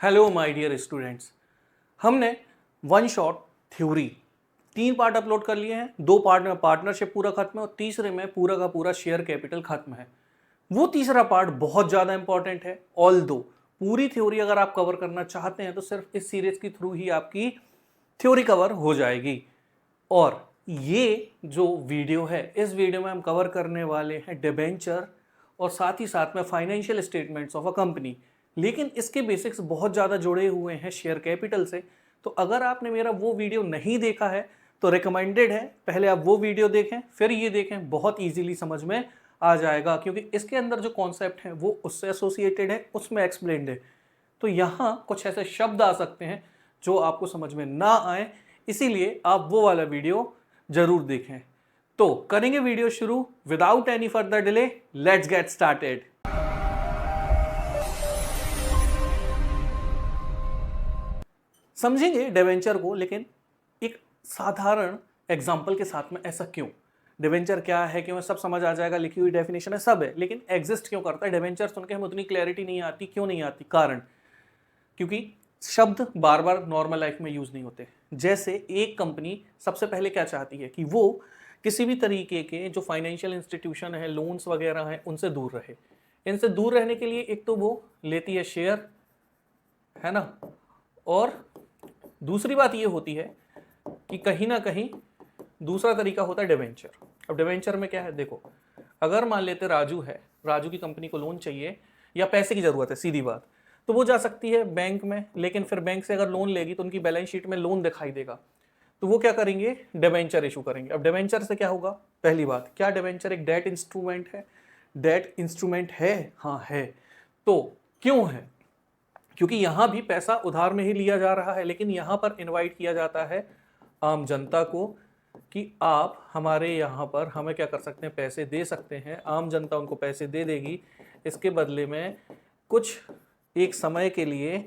Hello my dear students, हमने one shot theory 3 part upload कर लिए हैं। 2 पार्ट में पार्टनरशिप पूरा खत्म है और तीसरे में पूरा का पूरा शेयर कैपिटल खत्म है। वो तीसरा पार्ट बहुत ज़्यादा इंपॉर्टेंट है। ऑल दो पूरी थ्योरी अगर आप कवर करना चाहते हैं तो सिर्फ इस सीरीज के थ्रू ही आपकी थ्योरी कवर हो जाएगी। और ये जो वीडियो है, इस वीडियो में हम कवर करने वाले हैं डिबेंचर और साथ ही साथ में financial statements of a company. लेकिन इसके बेसिक्स बहुत ज़्यादा जुड़े हुए हैं शेयर कैपिटल से। तो अगर आपने मेरा वो वीडियो नहीं देखा है तो रिकमेंडेड है पहले आप वो वीडियो देखें फिर ये देखें, बहुत ईजीली समझ में आ जाएगा क्योंकि इसके अंदर जो कॉन्सेप्ट है वो उससे एसोसिएटेड है, उसमें एक्सप्लेन्ड है। तो यहाँ कुछ ऐसे शब्द आ सकते हैं जो आपको समझ में ना आए, इसीलिए आप वो वाला वीडियो जरूर देखें। तो करेंगे वीडियो शुरू without any further delay. Let's get started. समझेंगे डिवेंचर को, लेकिन एक साधारण एग्जाम्पल के साथ में। ऐसा क्यों? डिवेंचर क्या है, क्यों, सब समझ आ जाएगा, लिखी हुई डेफिनेशन है, सब है, लेकिन एग्जिस्ट क्यों करता है डिवेंचर सुन के हमें उतनी क्लैरिटी नहीं आती। क्यों नहीं आती? कारण क्योंकि शब्द बार बार नॉर्मल लाइफ में यूज नहीं होते। जैसे एक कंपनी सबसे पहले क्या चाहती है कि वो किसी भी तरीके के जो फाइनेंशियल इंस्टीट्यूशन है, लोन्स वगैरह हैं, उनसे दूर रहे। इनसे दूर रहने के लिए एक तो वो लेती है शेयर, है ना, और दूसरी बात ये होती है कि कहीं ना कहीं दूसरा तरीका होता है डिवेंचर। अब डिवेंचर में क्या है, देखो, अगर मान लेते राजू है, राजू की कंपनी को लोन चाहिए या पैसे की जरूरत है, सीधी बात, तो वो जा सकती है बैंक में। लेकिन फिर बैंक से अगर लोन लेगी तो उनकी बैलेंस शीट में लोन दिखाई देगा, तो वो क्या करेंगे, डिवेंचर इशू करेंगे। अब डिवेंचर से क्या होगा? पहली बात, क्या डिवेंचर एक डेट इंस्ट्रूमेंट है? डेट इंस्ट्रूमेंट है, हाँ है। तो क्यों है? क्योंकि यहां भी पैसा उधार में ही लिया जा रहा है, लेकिन यहां पर इनवाइट किया जाता है आम जनता को कि आप हमारे यहाँ पर हमें क्या कर सकते हैं, पैसे दे सकते हैं। आम जनता उनको पैसे दे देगी, इसके बदले में कुछ एक समय के लिए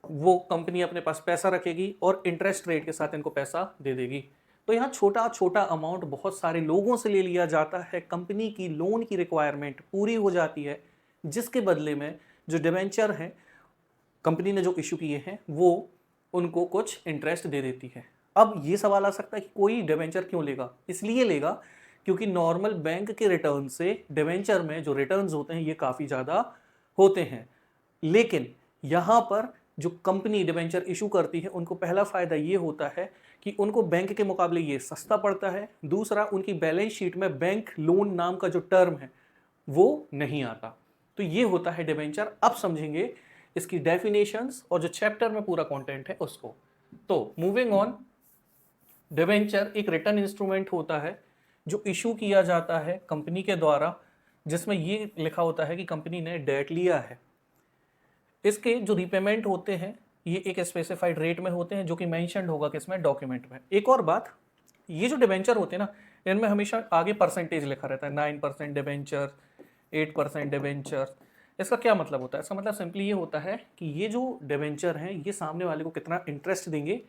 वो कंपनी अपने पास पैसा रखेगी और इंटरेस्ट रेट के साथ इनको पैसा दे देगी। तो यहाँ छोटा छोटा अमाउंट बहुत सारे लोगों से ले लिया जाता है, कंपनी की लोन की रिक्वायरमेंट पूरी हो जाती है, जिसके बदले में जो डिवेंचर हैं कंपनी ने जो इशू किए हैं वो उनको कुछ इंटरेस्ट दे देती है। अब ये सवाल आ सकता है कि कोई डिवेंचर क्यों लेगा? इसलिए लेगा क्योंकि नॉर्मल बैंक के रिटर्न से डिवेंचर में जो रिटर्न्स होते हैं ये काफ़ी ज़्यादा होते हैं। लेकिन यहाँ पर जो कंपनी डिवेंचर इशू करती है उनको पहला फ़ायदा ये होता है कि उनको बैंक के मुकाबले ये सस्ता पड़ता है। दूसरा, उनकी बैलेंस शीट में बैंक लोन नाम का जो टर्म है वो नहीं आता। तो ये होता है डिवेंचर। अब समझेंगे इसकी डेफिनेशंस और जो चैप्टर में पूरा कंटेंट है उसको। तो मूविंग ऑन, डिवेंचर एक रिटर्न इंस्ट्रूमेंट होता है जो इशू किया जाता है कंपनी के द्वारा, जिसमें ये लिखा होता है कि कंपनी ने डेट लिया है। इसके जो रीपेमेंट होते हैं ये एक स्पेसिफाइड रेट में होते हैं, जो कि मेंशन्ड होगा किसमें, डॉक्यूमेंट में। एक और बात, ये जो डिवेंचर होते हैं ना, इनमें हमेशा आगे परसेंटेज लिखा रहता है, 9% डिवेंचर, 8% डिवेंचर। इसका क्या मतलब होता है? इसका मतलब सिंपली ये होता है कि ये जो डिवेंचर हैं ये सामने वाले को कितना इंटरेस्ट देंगे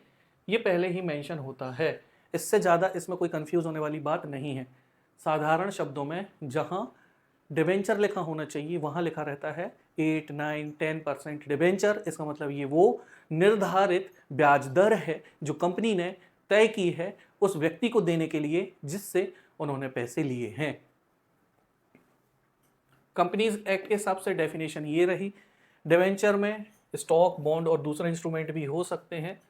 ये पहले ही मेंशन होता है। इससे ज़्यादा इसमें कोई कंफ्यूज होने वाली बात नहीं है। साधारण शब्दों में जहाँ डिवेंचर लिखा होना चाहिए वहाँ लिखा रहता है 8, 9, 10% डिवेंचर। इसका मतलब ये वो निर्धारित ब्याज दर है जो कंपनी ने तय की है उस व्यक्ति को देने के लिए जिससे उन्होंने पैसे लिए हैं। कंपनीज एक्ट के हिसाब से डेफिनेशन ये रही। डिवेंचर में स्टॉक, बॉन्ड और दूसरे इंस्ट्रूमेंट भी हो सकते हैं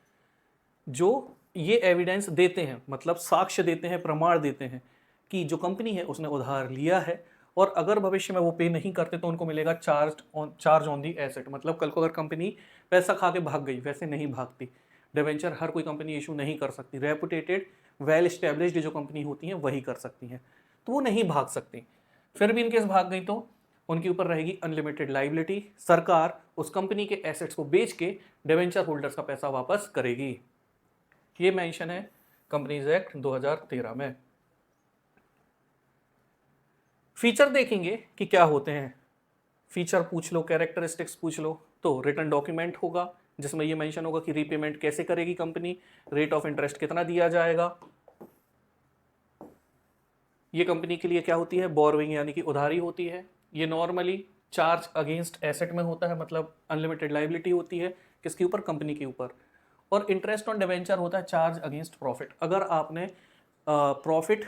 जो ये एविडेंस देते हैं, मतलब साक्ष्य देते हैं, प्रमाण देते हैं कि जो कंपनी है उसने उधार लिया है और अगर भविष्य में वो पे नहीं करते तो उनको मिलेगा चार्ज ऑन दी एसेट। मतलब कल को अगर कंपनी पैसा खा के भाग गई, वैसे नहीं भागती। डिवेंचर हर कोई कंपनी इशू नहीं कर सकती। रेपुटेटेड, वेल एस्टेब्लिश्ड जो कंपनी होती हैं वही कर सकती हैं, तो वो नहीं भाग सकती। फिर भी इनकेस भाग गई तो उनके ऊपर रहेगी अनलिमिटेड लाइबिलिटी। सरकार उस कंपनी के एसेट्स को बेच के डिवेंचर होल्डर्स का पैसा वापस करेगी। ये मेंशन है कंपनीज एक्ट 2013 में। फीचर देखेंगे कि क्या होते हैं। फीचर पूछ लो, कैरेक्टरिस्टिक्स पूछ लो, तो रिटर्न डॉक्यूमेंट होगा जिसमें ये मेंशन होगा कि रीपेमेंट कैसे करेगी कंपनी, रेट ऑफ इंटरेस्ट कितना दिया जाएगा। ये कंपनी के लिए क्या होती है, बोरोइंग यानी कि उधारी होती है। ये नॉर्मली चार्ज अगेंस्ट एसेट में होता है, मतलब अनलिमिटेड लाइबिलिटी होती है किसके ऊपर, कंपनी के ऊपर। और इंटरेस्ट ऑन डिवेंचर होता है चार्ज अगेंस्ट प्रॉफिट। अगर आपने प्रॉफिट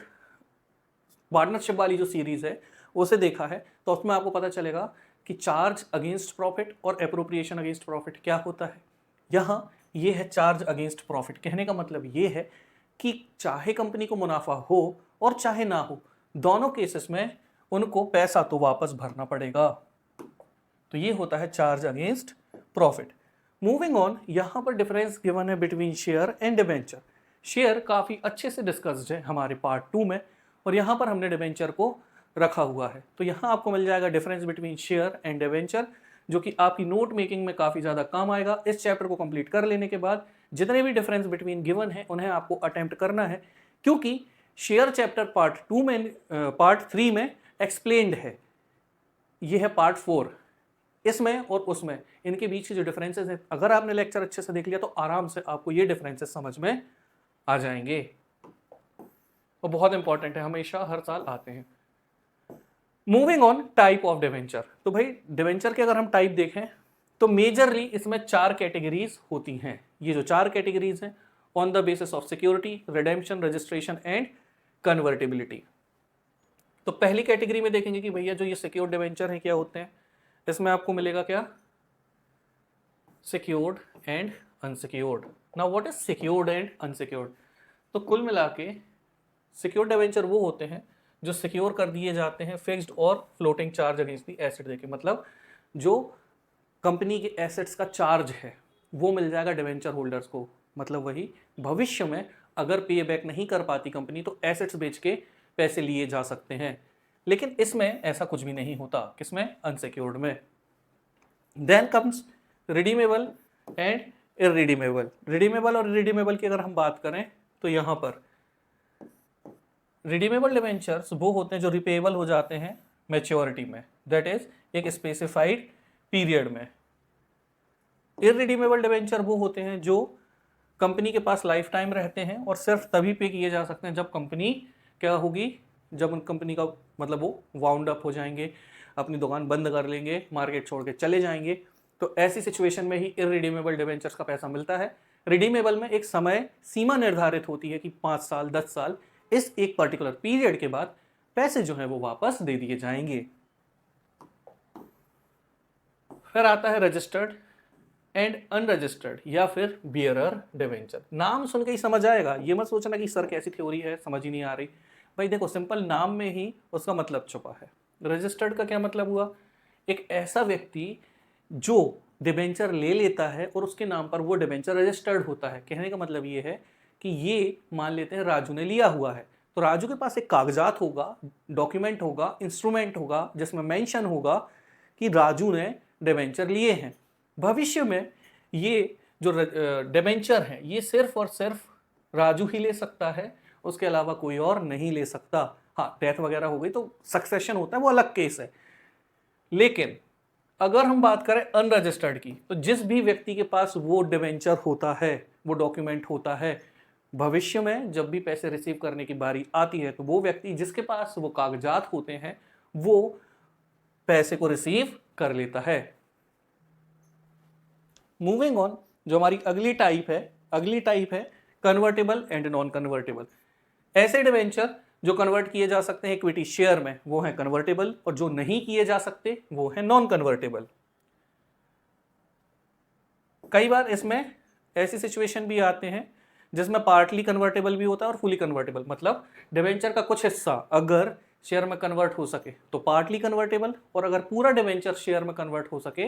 पार्टनरशिप वाली जो सीरीज है उसे देखा है तो उसमें आपको पता चलेगा कि चार्ज अगेंस्ट प्रॉफिट और एप्रोप्रिएशन अगेंस्ट प्रॉफिट क्या होता है। यहाँ ये है चार्ज अगेंस्ट प्रॉफिट। कहने का मतलब ये है कि चाहे कंपनी को मुनाफा हो और चाहे ना हो, दोनों केसेस में उनको पैसा तो वापस भरना पड़ेगा। तो ये होता है charge against profit. Moving on, यहां पर डिफरेंस गिवन है between share and debenture. Share काफी अच्छे से डिस्कस्ड है हमारे पार्ट 2 में, और यहां पर हमने डिबेंचर को रखा हुआ है। तो यहां आपको मिल जाएगा difference between share and debenture, जो कि आपकी नोट मेकिंग में काफी ज्यादा काम आएगा। इस चैप्टर को कंप्लीट कर लेने के बाद जितने भी डिफरेंस बिटवीन गिवन है उन्हें आपको अटेम्प्ट करना है, क्योंकि शेयर चैप्टर पार्ट 2 में पार्ट 3 में एक्सप्लेन्ड है, ये है पार्ट 4। इसमें और उसमें इनके बीच के जो डिफरेंसेस हैं, अगर आपने लेक्चर अच्छे से देख लिया तो आराम से आपको ये डिफरेंसेस समझ में आ जाएंगे, और बहुत इंपॉर्टेंट है, हमेशा हर साल आते हैं। Moving on, type of debenture. तो भाई डिवेंचर के अगर हम टाइप देखें तो मेजरली इसमें 4 कैटेगरीज होती हैं। ये जो 4 कैटेगरीज हैं, on the basis of security, redemption, registration and convertibility. तो पहली कैटेगरी में देखेंगे कि भैया जो ये सिक्योर्ड डिवेंचर हैं क्या होते हैं। इसमें आपको मिलेगा क्या, secured and unsecured. Now what is secured and unsecured? तो कुल मिला के सिक्योर्ड डिवेंचर वो होते हैं जो सिक्योर कर दिए जाते हैं फिक्स्ड और floating charge against the asset देके, मतलब जो कंपनी के एसेट्स का चार्ज है वो मिल जाएगा डिवेंचर होल्डर्स को। मतलब वही भविष्य में अगर पे बैक नहीं कर पाती कंपनी तो एसेट्स बेच के पैसे लिए जा सकते हैं, लेकिन इसमें ऐसा कुछ भी नहीं होता। किसमें? अनसिक्योर्ड में। Then comes redeemable and irredeemable. Redeemable और इररिडीमेबल की अगर हम बात करें तो यहां पर रिडीमेबल डिवेंचर्स वो होते हैं जो रिपेएबल हो जाते हैं मैच्योरिटी में, दैट इज एक स्पेसिफाइड पीरियड में। इररिडीमेबल डिवेंचर वो होते हैं जो कंपनी के पास लाइफ टाइम रहते हैं और सिर्फ तभी पे किए जा सकते हैं जब कंपनी क्या होगी, जब उन कंपनी का मतलब वो वाउंड अप हो जाएंगे, अपनी दुकान बंद कर लेंगे, मार्केट छोड़ के चले जाएंगे। तो ऐसी सिचुएशन में ही इररिडीमेबल डिवेंचर्स का पैसा मिलता है। रिडीमेबल में एक समय सीमा निर्धारित होती है कि 5 साल 10 साल, इस एक पर्टिकुलर पीरियड के बाद पैसे जो है वो वापस दे दिए जाएंगे। फिर आता है रजिस्टर्ड एंड अनरजिस्टर्ड या फिर बियरर डिवेंचर। नाम सुन के ही समझ आएगा, ये मत सोचना कि सर कैसी थ्योरी है समझ ही नहीं आ रही। भाई देखो, सिंपल नाम में ही उसका मतलब छुपा है। रजिस्टर्ड का क्या मतलब हुआ? एक ऐसा व्यक्ति जो डिबेंचर ले लेता है और उसके नाम पर वो डिबेंचर रजिस्टर्ड होता है। कहने का मतलब ये है कि ये मान लेते हैं राजू ने लिया हुआ है, तो राजू के पास एक कागजात होगा, डॉक्यूमेंट होगा, इंस्ट्रूमेंट होगा जिसमें मेंशन होगा कि राजू ने डिबेंचर लिए हैं। भविष्य में ये जो डिबेंचर है ये सिर्फ और सिर्फ राजू ही ले सकता है, उसके अलावा कोई और नहीं ले सकता। हाँ, डेथ वगैरह हो गई तो सक्सेशन होता है, वो अलग केस है। लेकिन अगर हम बात करें अनरजिस्टर्ड की, तो जिस भी व्यक्ति के पास वो डिबेंचर होता है, वो डॉक्यूमेंट होता है, भविष्य में जब भी पैसे रिसीव करने की बारी आती है तो वो व्यक्ति जिसके पास वो कागजात होते हैं वो पैसे को रिसीव कर लेता है। मूविंग ऑन, जो हमारी अगली टाइप है कन्वर्टेबल एंड नॉन कन्वर्टेबल। ऐसे डिवेंचर जो कन्वर्ट किए जा सकते हैं इक्विटी शेयर में वो है कन्वर्टेबल, और जो नहीं किए जा सकते वो है नॉन कन्वर्टेबल। कई बार इसमें ऐसी सिचुएशन भी आते हैं जिसमें पार्टली कन्वर्टेबल भी होता है और फुली कन्वर्टेबल, मतलब डिवेंचर का कुछ हिस्सा अगर शेयर में कन्वर्ट हो सके तो पार्टली कन्वर्टेबल, और अगर पूरा डिवेंचर शेयर में कन्वर्ट हो सके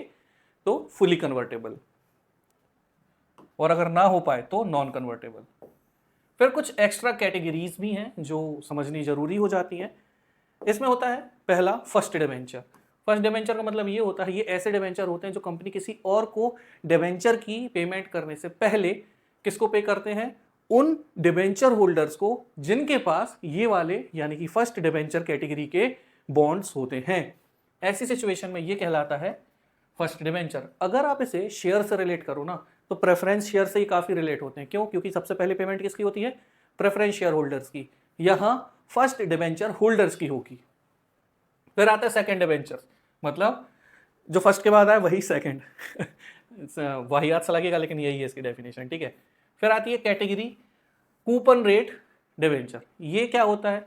तो फुली कन्वर्टेबल, और अगर ना हो पाए तो नॉन कन्वर्टेबल। फिर कुछ एक्स्ट्रा कैटेगरीज भी हैं जो समझनी जरूरी हो जाती हैं। इसमें होता है पहला फर्स्ट डिवेंचर। फर्स्ट डिवेंचर का मतलब ये होता है, ये ऐसे डिवेंचर होते हैं जो कंपनी किसी और को डिवेंचर की पेमेंट करने से पहले किसको पे करते हैं? उन डिवेंचर होल्डर्स को जिनके पास ये वाले यानी कि फर्स्ट डिवेंचर कैटेगरी के बॉन्ड्स होते हैं। ऐसी सिचुएशन में ये कहलाता है फर्स्ट डिवेंचर। अगर आप इसे शेयर से रिलेट करो ना तो प्रेफरेंस शेयर से ही काफी रिलेट होते हैं। क्यों? क्योंकि सबसे पहले पेमेंट किसकी होती है? प्रेफरेंस शेयर होल्डर्स की। यहां फर्स्ट डिवेंचर होल्डर्स की होगी। फिर आता है सेकंड डिवेंचर, मतलब जो फर्स्ट के बाद आया वही सेकंड वाहियात सा लगेगा लेकिन यही है इसकी डेफिनेशन, ठीक है। फिर आती है कैटेगरी कूपन रेट डिवेंचर। ये क्या होता है,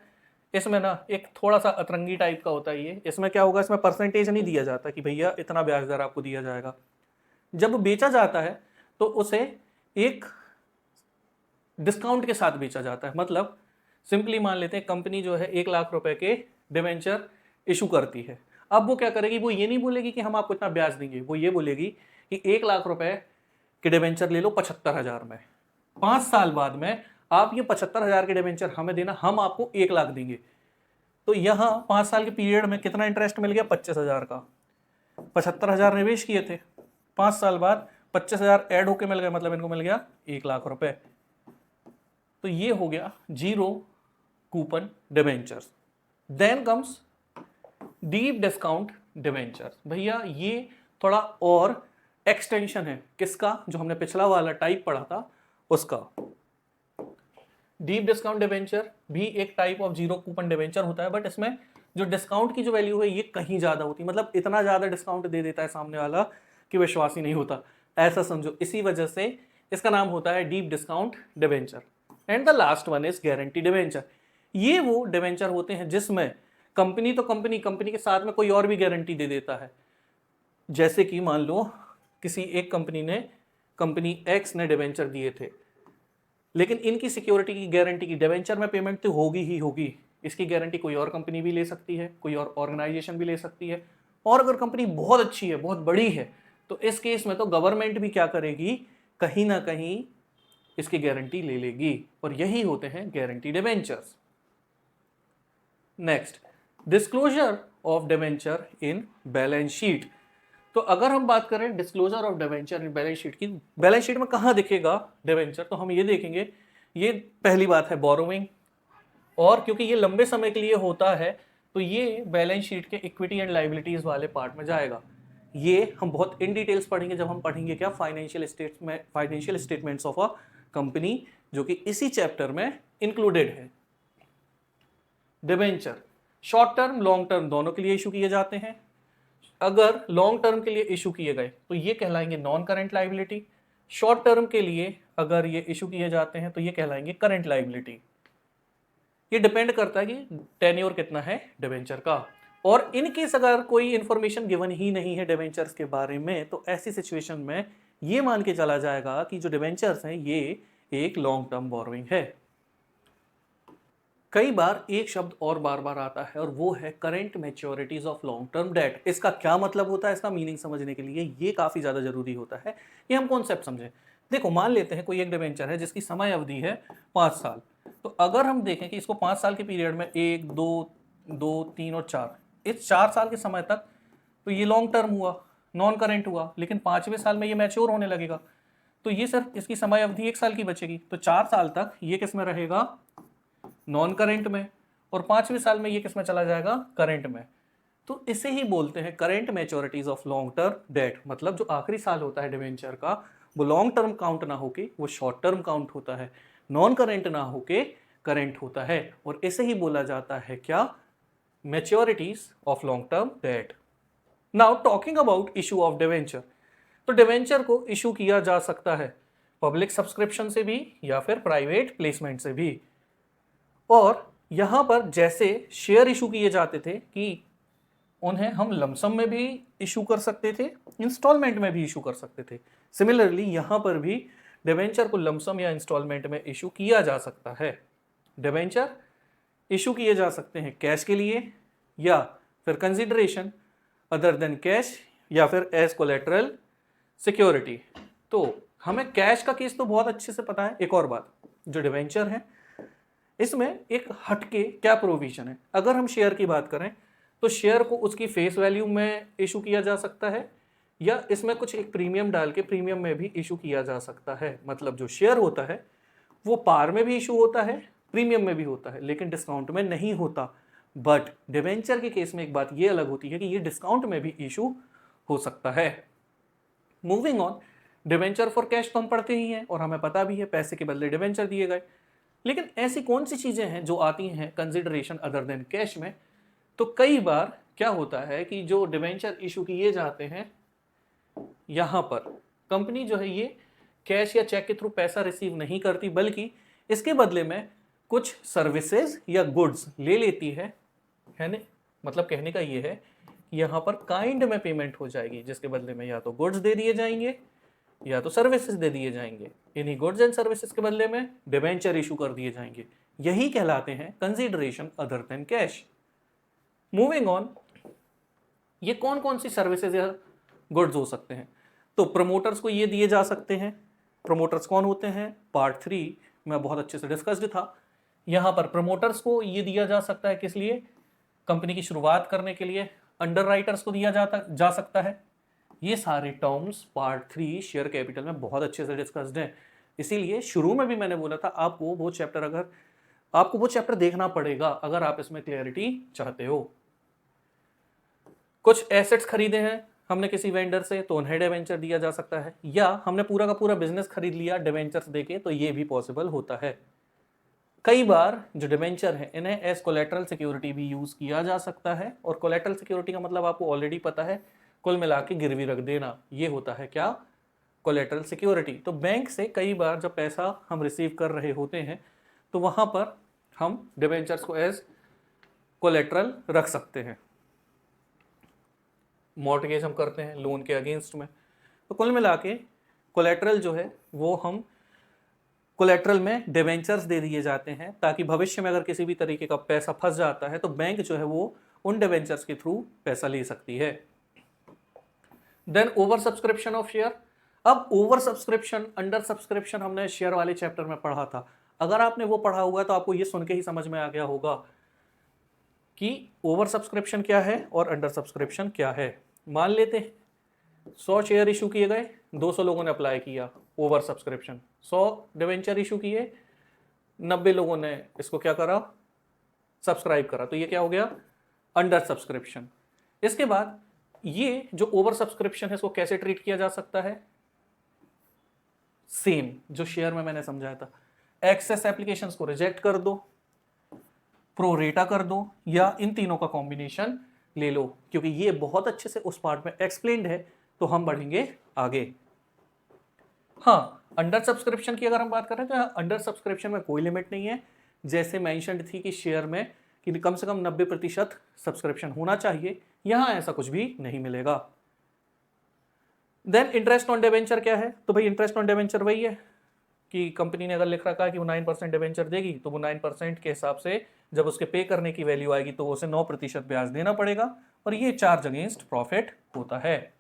इसमें ना एक थोड़ा सा अतरंगी टाइप का होता है ये। इसमें क्या होगा, इसमें परसेंटेज नहीं दिया जाता कि भैया इतना ब्याज दर आपको दिया जाएगा। जब बेचा जाता है तो उसे एक डिस्काउंट के साथ बेचा जाता है। मतलब सिंपली मान लेते हैं कंपनी जो है 1 लाख रुपए के डिवेंचर इशू करती है। अब वो क्या करेगी, वो ये नहीं बोलेगी कि हम आपको इतना ब्याज देंगे, वो ये बोलेगी कि 1 लाख रुपए के डिवेंचर ले लो 75,000 में, 5 साल बाद में आप ये 75,000 के डिवेंचर हमें देना, हम आपको 1 लाख देंगे। तो यहाँ 5 साल के पीरियड में कितना इंटरेस्ट मिल गया, 25,000 का। 75,000 निवेश किए थे, 5 साल बाद 25,000 ऐड होके मिल गए, मतलब इनको मिल गया 1 लाख रुपए। तो ये हो गया zero coupon debentures. Then comes deep discount debentures. भैया ये थोड़ा और एक्सटेंशन है किसका, जो हमने पिछला वाला टाइप पढ़ा था उसका। डीप डिस्काउंट डिवेंचर भी एक type of zero coupon debenture होता है, बट इसमें जो डिस्काउंट की जो वैल्यू है ये कहीं ज्यादा होती है। मतलब इतना ज्यादा डिस्काउंट दे देता है सामने वाला कि विश्वास ही नहीं होता, ऐसा समझो। इसी वजह से इसका नाम होता है deep discount debenture. And the last one is guarantee debenture. ये वो डिवेंचर होते हैं जिसमें कंपनी तो कंपनी के साथ में कोई और भी गारंटी दे देता है। जैसे कि मान लो किसी एक कंपनी एक्स ने डिवेंचर दिए थे, लेकिन इनकी सिक्योरिटी की गारंटी की डिवेंचर में पेमेंट तो होगी ही होगी। इसकी गारंटी कोई और कंपनी भी ले सकती है, कोई और ऑर्गेनाइजेशन भी ले सकती है। और अगर कंपनी बहुत अच्छी है, बहुत बड़ी है, तो इस केस में तो गवर्नमेंट भी क्या करेगी, कहीं ना कहीं इसकी गारंटी ले लेगी। और यही होते हैं guarantee debentures. Next, disclosure of debenture in balance sheet. तो अगर हम बात करें disclosure of debenture in balance sheet की, बैलेंस शीट में कहां दिखेगा डिवेंचर, तो हम ये देखेंगे, ये पहली बात है बोरोइंग। और क्योंकि ये लंबे समय के लिए होता है तो ये बैलेंस शीट के इक्विटी एंड लायबिलिटीज वाले पार्ट में जाएगा। ये हम बहुत इन डिटेल्स पढ़ेंगे जब हम पढ़ेंगे क्या, financial statements of a company, जो कि इसी चैप्टर में इंक्लूडेड है। Debenture short term long term दोनों के लिए इशू किए जाते हैं। अगर लॉन्ग टर्म के लिए इशू किए गए तो ये कहलाएंगे non current liability. Short term के लिए अगर ये इशू किए जाते हैं तो ये कहलाएंगे करंट लायबिलिटी। ये डिपेंड करता है कि टेन्योर कितना है डिवेंचर का। और इन केस अगर कोई इंफॉर्मेशन गिवन ही नहीं है डिवेंचर्स के बारे में, तो ऐसी सिचुएशन में ये मान के चला जाएगा कि जो डिवेंचर्स हैं ये एक लॉन्ग टर्म बोरोइंग है। कई बार एक शब्द और बार बार आता है और वो है current मैच्योरिटीज of long term debt. इसका क्या मतलब होता है, इसका मीनिंग समझने के लिए ये काफी ज्यादा जरूरी होता है कि हम कॉन्सेप्ट समझें। देखो मान लेते हैं कोई एक डिवेंचर है जिसकी समय अवधि है 5 साल। तो अगर हम देखें कि इसको 5 साल के पीरियड में 1, 2, 2, 3 और 4, इस 4 साल के समय तक तो ये लॉन्ग टर्म हुआ, नॉन करेंट हुआ। लेकिन 5वें साल में ये मैच्योर होने लगेगा तो ये सिर्फ इसकी समय अवधि 1 साल की बचेगी। तो 4 साल तक ये किस में रहेगा, नॉन करेंट में। और 5वें साल में ये किस में चला जाएगा, करंट में। तो इसे ही बोलते हैं current मैच्योरिटीज of long term debt. मतलब जो आखिरी साल होता है डिवेंचर का वो लॉन्ग टर्म काउंट ना होके वो शॉर्ट टर्म काउंट होता है, नॉन करेंट ना होके करंट होता है। और इसे ही बोला जाता है क्या, मैच्योरिटीज of long term debt. Now talking about issue of debenture. तो डिवेंचर को इशू किया जा सकता है पब्लिक सब्सक्रिप्शन से भी या फिर प्राइवेट प्लेसमेंट से भी। और यहां पर जैसे शेयर इशू किए जाते थे कि उन्हें हम लमसम में भी इशू कर सकते थे, इंस्टॉलमेंट में भी इशू कर सकते थे। सिमिलरली यहां पर भी डिवेंचर को लमसम या इंस्टॉलमेंट में इशू किया जा सकता है। डिवेंचर इशू किए जा सकते हैं कैश के लिए या फिर कंसिडरेशन अदर देन कैश या फिर एज कोलेटरल सिक्योरिटी। तो हमें कैश का केस तो बहुत अच्छे से पता है। एक और बात, जो डिवेंचर है इसमें एक हटके क्या प्रोविजन है। अगर हम शेयर की बात करें तो शेयर को उसकी फेस वैल्यू में इशू किया जा सकता है या इसमें कुछ एक प्रीमियम डाल के प्रीमियम में भी इशू किया जा सकता है। मतलब जो शेयर होता है वो पार में भी इशू होता है, प्रीमियम में भी होता है, लेकिन डिस्काउंट में नहीं होता। बट डिवेंचर के केस में एक बात ये अलग होती है कि ये डिस्काउंट में भी इशू हो सकता है। Moving on, debenture for cash तो हम पढ़ते ही हैं और हमें पता भी है पैसे के बदले डिवेंचर दिए गए। लेकिन ऐसी कौन सी चीजें हैं जो आती हैं कंसिडरेशन अदर देन कैश में, तो कई बार क्या होता है कि जो डिबेंचर इशू किए जाते हैं, यहाँ पर कंपनी जो है ये कैश या चेक के थ्रू पैसा रिसीव नहीं करती, बल्कि इसके बदले में कुछ सर्विसेज या गुड्स ले लेती है ना। मतलब कहने का ये है कि यहाँ पर काइंड में पेमेंट हो जाएगी, जिसके बदले में या तो गुड्स दे दिए जाएंगे या तो सर्विसेज दे दिए जाएंगे। इन्हीं गुड्स एंड सर्विसेज के बदले में डिबेंचर इशू कर दिए जाएंगे। यही कहलाते हैं consideration other than cash. Moving on, ये कौन कौन सी सर्विसेज या गुड्स हो सकते हैं? तो प्रमोटर्स को ये दिए जा सकते हैं। प्रमोटर्स कौन होते हैं? पार्ट 3 में बहुत अच्छे से डिस्कस्ड था। यहाँ पर प्रमोटर्स को ये दिया जा सकता है किस लिए? कंपनी की शुरुआत करने के लिए। अंडरराइटर्स को दिया जा सकता है। ये सारे टर्म्स पार्ट 3 शेयर कैपिटल में बहुत अच्छे से डिस्कस्ड हैं। इसीलिए शुरू में भी मैंने बोला था आपको वो चैप्टर देखना पड़ेगा अगर आप इसमें क्लियरिटी चाहते हो। कुछ एसेट्स खरीदे हैं हमने किसी वेंडर से, तो उन्हें डिबेंचर दिया जा सकता है, या हमने पूरा का पूरा बिजनेस खरीद लिया डिबेंचर्स देके, तो ये भी पॉसिबल होता है। कई बार जो डिबेंचर है इन्हें एज कोलेटरल सिक्योरिटी भी यूज किया जा सकता है। और कोलेटरल सिक्योरिटी का मतलब आपको ऑलरेडी पता है, कुल मिला के गिरवी रख देना। ये होता है क्या? Collateral security. तो बैंक से कई बार जब पैसा हम रिसीव कर रहे होते हैं तो वहां पर हम डिबेंचर्स को एज कोलेटरल रख सकते हैं। मॉर्टगेज हम करते हैं लोन के अगेंस्ट में, तो कुल मिला के कोलेटरल जो है वो हम कोलेटरल में डिबेंचर्स दे दिए जाते हैं, ताकि भविष्य में अगर किसी भी तरीके का पैसा फंस जाता है तो बैंक जो है वो उन डिबेंचर्स के थ्रू पैसा ले सकती है। Then over subscription of share. अब ओवर सब्सक्रिप्शन, अंडर सब्सक्रिप्शन हमने शेयर वाले चैप्टर में पढ़ा था। अगर आपने वो पढ़ा हुआ तो आपको ये सुन के ही समझ में आ गया होगा कि ओवर सब्सक्रिप्शन क्या है और अंडर सब्सक्रिप्शन क्या है। मान लेते हैं 100 शेयर इशू किए गए, 200 लोगों ने अप्लाई किया, ओवर सब्सक्रिप्शन। 100 डिबेंचर इशू किए, 90 लोगों ने इसको क्या करा? सब्सक्राइब करा, तो ये क्या हो गया? Under subscription. इसके बाद ये जो ओवर सब्सक्रिप्शन है इसको कैसे ट्रीट किया जा सकता है? सेम जो शेयर में मैंने समझाया था, एक्सेस एप्लीकेशंस को रिजेक्ट कर दो, प्रोरेटा कर दो, या इन तीनों का कॉम्बिनेशन ले लो। क्योंकि ये बहुत अच्छे से उस पार्ट में एक्सप्लेन्ड है, तो हम बढ़ेंगे आगे। हाँ, अंडर सब्सक्रिप्शन की अगर हम बात करें तो अंडर सब्सक्रिप्शन में कोई लिमिट नहीं है। जैसे मेंशन्ड थी कि शेयर में कि कम से कम 90% सब्सक्रिप्शन होना चाहिए, यहां ऐसा कुछ भी नहीं मिलेगा। देन इंटरेस्ट ऑन डिबेंचर क्या है? तो भाई इंटरेस्ट ऑन डिबेंचर वही है कि कंपनी ने अगर लिख रखा है कि वो 9% डिबेंचर देगी, तो वो 9% के हिसाब से जब उसके पे करने की वैल्यू आएगी तो उसे 9% ब्याज देना पड़ेगा, और ये चार्ज अगेंस्ट प्रॉफिट होता है।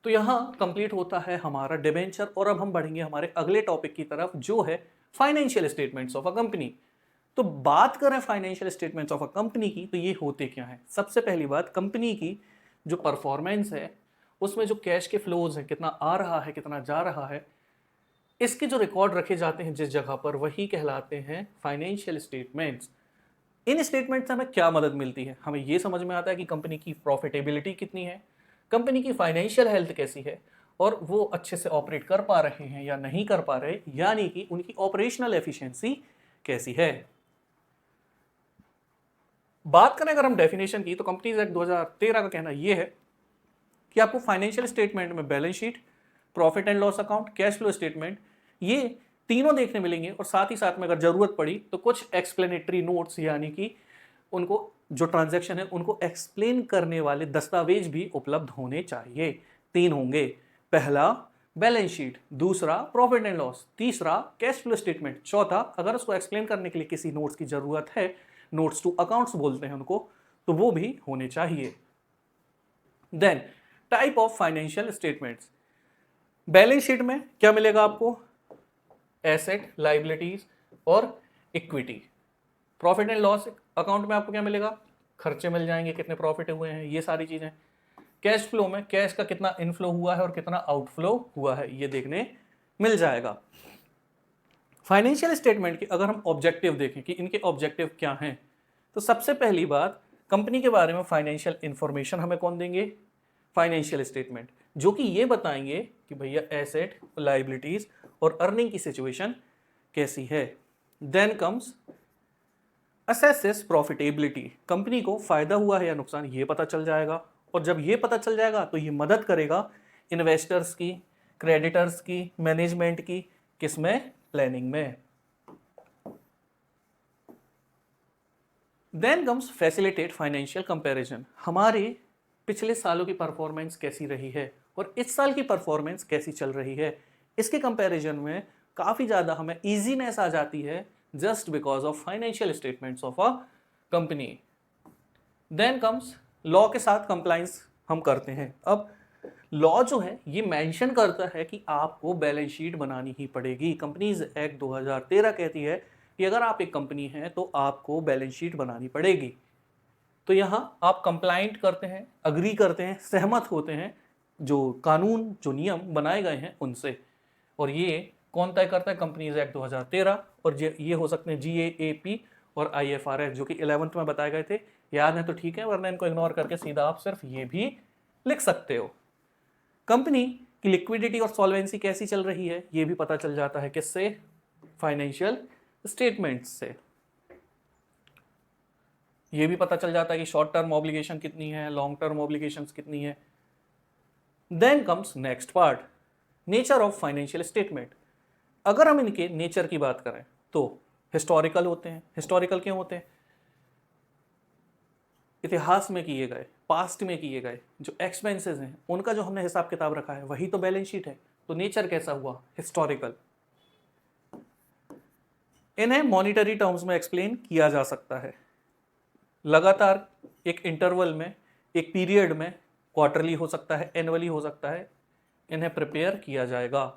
तो यहां कंप्लीट होता है हमारा डिबेंचर, और अब हम बढ़ेंगे हमारे अगले टॉपिक की तरफ, जो है financial statements of a company. तो बात करें financial statements of a company की, तो ये होते क्या है? सबसे पहली बात, कंपनी की जो परफॉर्मेंस है उसमें जो कैश के फ्लोज है, कितना आ रहा है कितना जा रहा है, इसके जो रिकॉर्ड रखे जाते हैं जिस जगह पर, वही कहलाते हैं फाइनेंशियल स्टेटमेंट्स। इन स्टेटमेंट से हमें क्या मदद मिलती है? हमें यह समझ में आता है कि कंपनी की प्रॉफिटेबिलिटी कितनी है, कंपनी की फाइनेंशियल हेल्थ कैसी है, और वो अच्छे से ऑपरेट कर पा रहे हैं या नहीं कर पा रहे, यानी कि उनकी ऑपरेशनल एफिशिएंसी कैसी है। बात करें अगर हम डेफिनेशन की, तो कंपनीज एक्ट 2013 का कहना यह है कि आपको फाइनेंशियल स्टेटमेंट में balance sheet, profit and loss account, cash flow statement, ये तीनों देखने मिलेंगे, और साथ ही साथ में अगर जरूरत पड़ी तो कुछ एक्सप्लेनेटरी नोट्स, यानी कि उनको जो ट्रांजैक्शन है उनको एक्सप्लेन करने वाले दस्तावेज भी उपलब्ध होने चाहिए। 3 होंगे, पहला बैलेंस शीट, दूसरा प्रॉफिट एंड लॉस, तीसरा कैश फ्लो स्टेटमेंट, चौथा अगर उसको एक्सप्लेन करने के लिए किसी नोट्स की जरूरत है, नोट्स टू अकाउंट्स बोलते हैं उनको, तो वो भी होने चाहिए। Then type of financial statements. Balance sheet में क्या मिलेगा आपको? एसेट, लायबिलिटीज और equity. Profit and loss account में आपको क्या मिलेगा? खर्चे मिल जाएंगे, कितने प्रॉफिट हुए हैं, ये सारी चीजें। कैश फ्लो में कैश का कितना इनफ्लो हुआ है और कितना आउटफ्लो हुआ है, ये देखने मिल जाएगा। फाइनेंशियल स्टेटमेंट की अगर हम ऑब्जेक्टिव देखें कि इनके ऑब्जेक्टिव क्या हैं, तो सबसे पहली बात, कंपनी के बारे में फाइनेंशियल इंफॉर्मेशन हमें कौन देंगे? फाइनेंशियल स्टेटमेंट, जो कि ये बताएंगे कि भैया एसेट, लायबिलिटीज और अर्निंग की सिचुएशन कैसी है। Then comes assesses profitability, company को फायदा हुआ है या नुकसान ये पता चल जाएगा, और जब ये पता चल जाएगा तो ये मदद करेगा इन्वेस्टर्स की, क्रेडिटर्स की, मैनेजमेंट की, किसमें, प्लानिंग में। Then comes facilitate financial comparison, हमारे पिछले सालों की परफॉर्मेंस कैसी रही है और इस साल की परफॉर्मेंस कैसी चल रही है, इसके कंपैरिजन में काफ़ी ज़्यादा हमें ईजीनेस आ जाती है just because of financial statements of a company. Then comes law के साथ कंप्लाइंस हम करते हैं। अब लॉ जो है ये मेंशन करता है कि आपको बैलेंस शीट बनानी ही पड़ेगी। कंपनीज एक्ट 2013 कहती है कि अगर आप एक कंपनी हैं तो आपको बैलेंस शीट बनानी पड़ेगी। तो यहाँ आप कंप्लाइंट करते हैं, अग्री करते हैं, सहमत होते हैं जो कानून, जो नियम बनाए गए हैं उनसे। और ये कौन तय करता है? Companies act 2013। और ये हो सकते हैं GAAP और IFRS जो कि 11th में बताए गए थे। याद है तो ठीक है, वरना इनको इग्नोर करके सीधा आप सिर्फ ये भी लिख सकते हो। कंपनी की लिक्विडिटी और सॉल्वेंसी कैसी चल रही है ये भी पता चल जाता है किससे? फाइनेंशियल स्टेटमेंट्स से। ये भी पता चल जाता है कि शॉर्ट टर्म ऑब्लिगेशन कितनी है, लॉन्ग टर्म ऑब्लिगेशंस कितनी है। Then comes next part, nature of financial statement. अगर हम इनके नेचर की बात करें तो हिस्टोरिकल होते हैं। हिस्टोरिकल क्यों होते हैं? इतिहास में किए गए, पास्ट में किए गए जो एक्सपेंसेस हैं उनका जो हमने हिसाब किताब रखा है वही तो बैलेंस शीट है। तो नेचर कैसा हुआ? हिस्टोरिकल। इन्हें मॉनिटरी टर्म्स में एक्सप्लेन किया जा सकता है। लगातार एक इंटरवल में, एक पीरियड में, क्वार्टरली हो सकता है, एनुअली हो सकता है, इन्हें प्रिपेयर किया जाएगा।